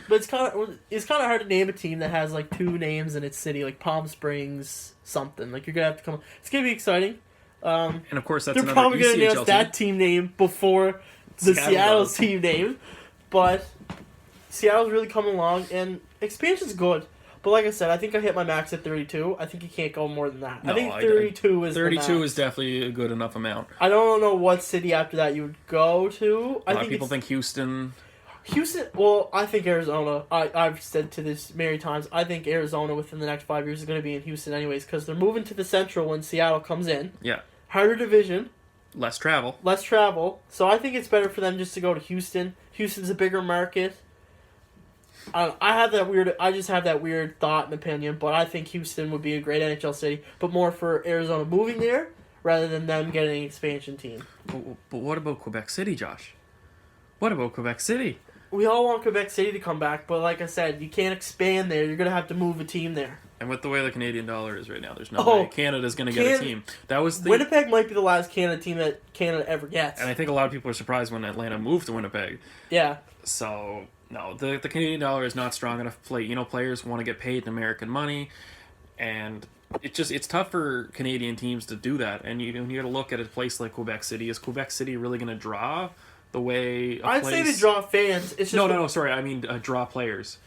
But it's kind of hard to name a team that has, like, 2 names in its city, like Palm Springs something. Like, you're going to have to come... It's going to be exciting. And of course, that's they're another probably going to ECHL announce that team name before the Seattle's team name. But Seattle's really coming along, and expansion's good. But like I said, I think I hit my max at 32. I think you can't go more than that. No, I think 32 is 32 is definitely a good enough amount. I don't know what city after that you would go to. A lot of people think Houston. Well, I think Arizona. I've said to this many times, I think Arizona within the next 5 years is going to be in Houston anyways, because they're moving to the Central when Seattle comes in. Yeah. Harder division. Less travel. So I think it's better for them just to go to Houston. Houston's a bigger market. I just have that weird thought and opinion, but I think Houston would be a great NHL city, but more for Arizona moving there rather than them getting an expansion team. But what about Quebec City, Josh? What about Quebec City? We all want Quebec City to come back, but like I said, you can't expand there. You're going to have to move a team there. And with the way the Canadian dollar is right now, there's no way Canada's going to get a team. Winnipeg might be the last Canada team that Canada ever gets. And I think a lot of people are surprised when Atlanta moved to Winnipeg. Yeah. So, no, the Canadian dollar is not strong enough to play. You know, players want to get paid in American money. and it's tough for Canadian teams to do that. And you got to look at a place like Quebec City. Is Quebec City really going to draw the way I'd say they draw fans. It's just no. Sorry, I mean draw players.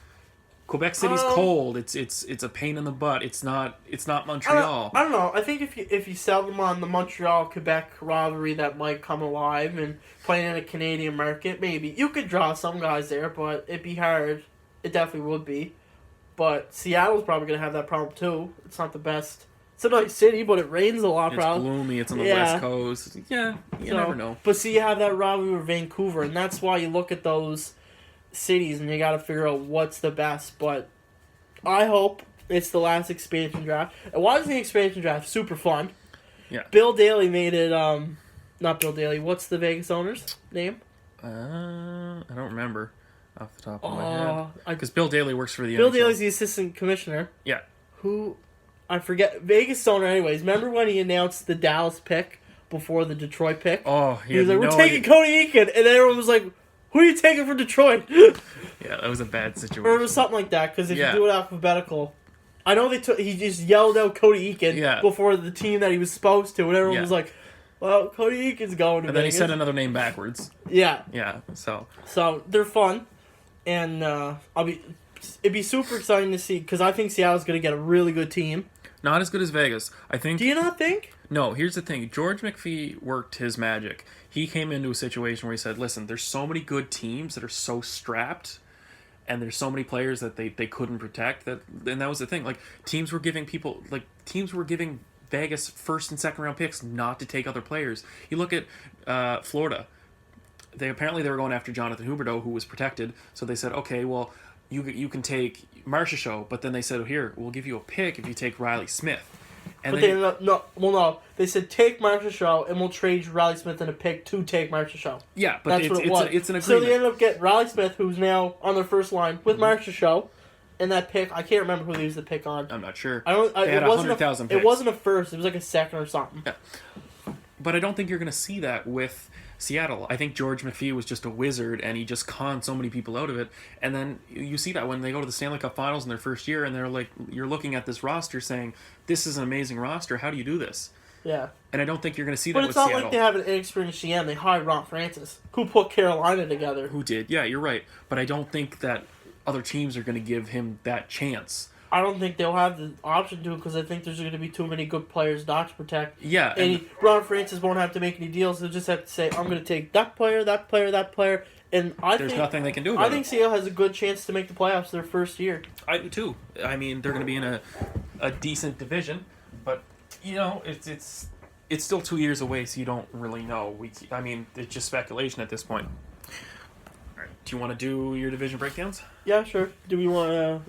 Quebec City's cold. It's a pain in the butt. It's not Montreal. I don't know. I think if you sell them on the Montreal Quebec rivalry, that might come alive and playing in a Canadian market. Maybe you could draw some guys there, but it'd be hard. It definitely would be. But Seattle's probably gonna have that problem too. It's not the best. It's a nice city, but it rains a lot. It's gloomy. It's on the West Coast. Yeah, you never know. But see, you have that rivalry with Vancouver, and that's why you look at those cities and you got to figure out what's the best. But I hope it's the last expansion draft. And watching the expansion draft, super fun. Yeah. Bill Daly made it. Not Bill Daly. What's the Vegas owner's name? I don't remember off the top of my head. Because Bill Daly works for the Bill NHL. Daly's the assistant commissioner. Yeah. Who, I forget. Vegas owner, anyways. Remember when he announced the Dallas pick before the Detroit pick? Oh, he was like, "We're taking Cody Eakin," and then everyone was like, "Who are you taking for Detroit?" Yeah, that was a bad situation. Or it was something like that, because if you do it alphabetical, I know he just yelled out Cody Eakin before the team that he was supposed to, and everyone was like, "Well, Cody Eakin's going to." And then he said another name backwards. Yeah. Yeah. So they're fun, and it'd be super exciting to see, because I think Seattle's going to get a really good team. Not as good as Vegas, I think. Do you not think? No, here's the thing. George McPhee worked his magic. He came into a situation where he said, listen, there's so many good teams that are so strapped, and there's so many players that they couldn't protect. And that was the thing. Like, teams were giving Vegas first and second round picks not to take other players. You look at Florida. They were going after Jonathan Huberdeau, who was protected. So they said, okay, well, you can take Marchessault, but then they said, here, we'll give you a pick if you take Riley Smith. And but no. They said take Marchessault, and we'll trade Riley Smith in a pick to take Marchessault. Yeah, but it's an agreement. So they ended up getting Riley Smith, who's now on their first line with Marchessault, and that pick. I can't remember who they used the pick on. I'm not sure. They had 100,000 picks. It wasn't a first. It was like a second or something. Yeah. But I don't think you're going to see that with Seattle. I think George McPhee was just a wizard, and he just conned so many people out of it. And then you see that when they go to the Stanley Cup Finals in their first year, and they're like, you're looking at this roster saying, this is an amazing roster. How do you do this? Yeah. And I don't think you're going to see that with Seattle. Seattle. But it's not like they have an inexperienced GM. They hired Ron Francis, who put Carolina together. Who did. Yeah, you're right. But I don't think that other teams are going to give him that chance. I don't think they'll have the option to, because I think there's going to be too many good players not to protect. Yeah. And Ron Francis won't have to make any deals. He'll just have to say, I'm going to take that player, that player, that player. And there's nothing they can do about it. I think Seattle has a good chance to make the playoffs their first year. I do too. I mean, they're going to be in a decent division, but, it's still 2 years away, so you don't really know. It's just speculation at this point. All right. Do you want to do your division breakdowns? Yeah, sure. Do we want to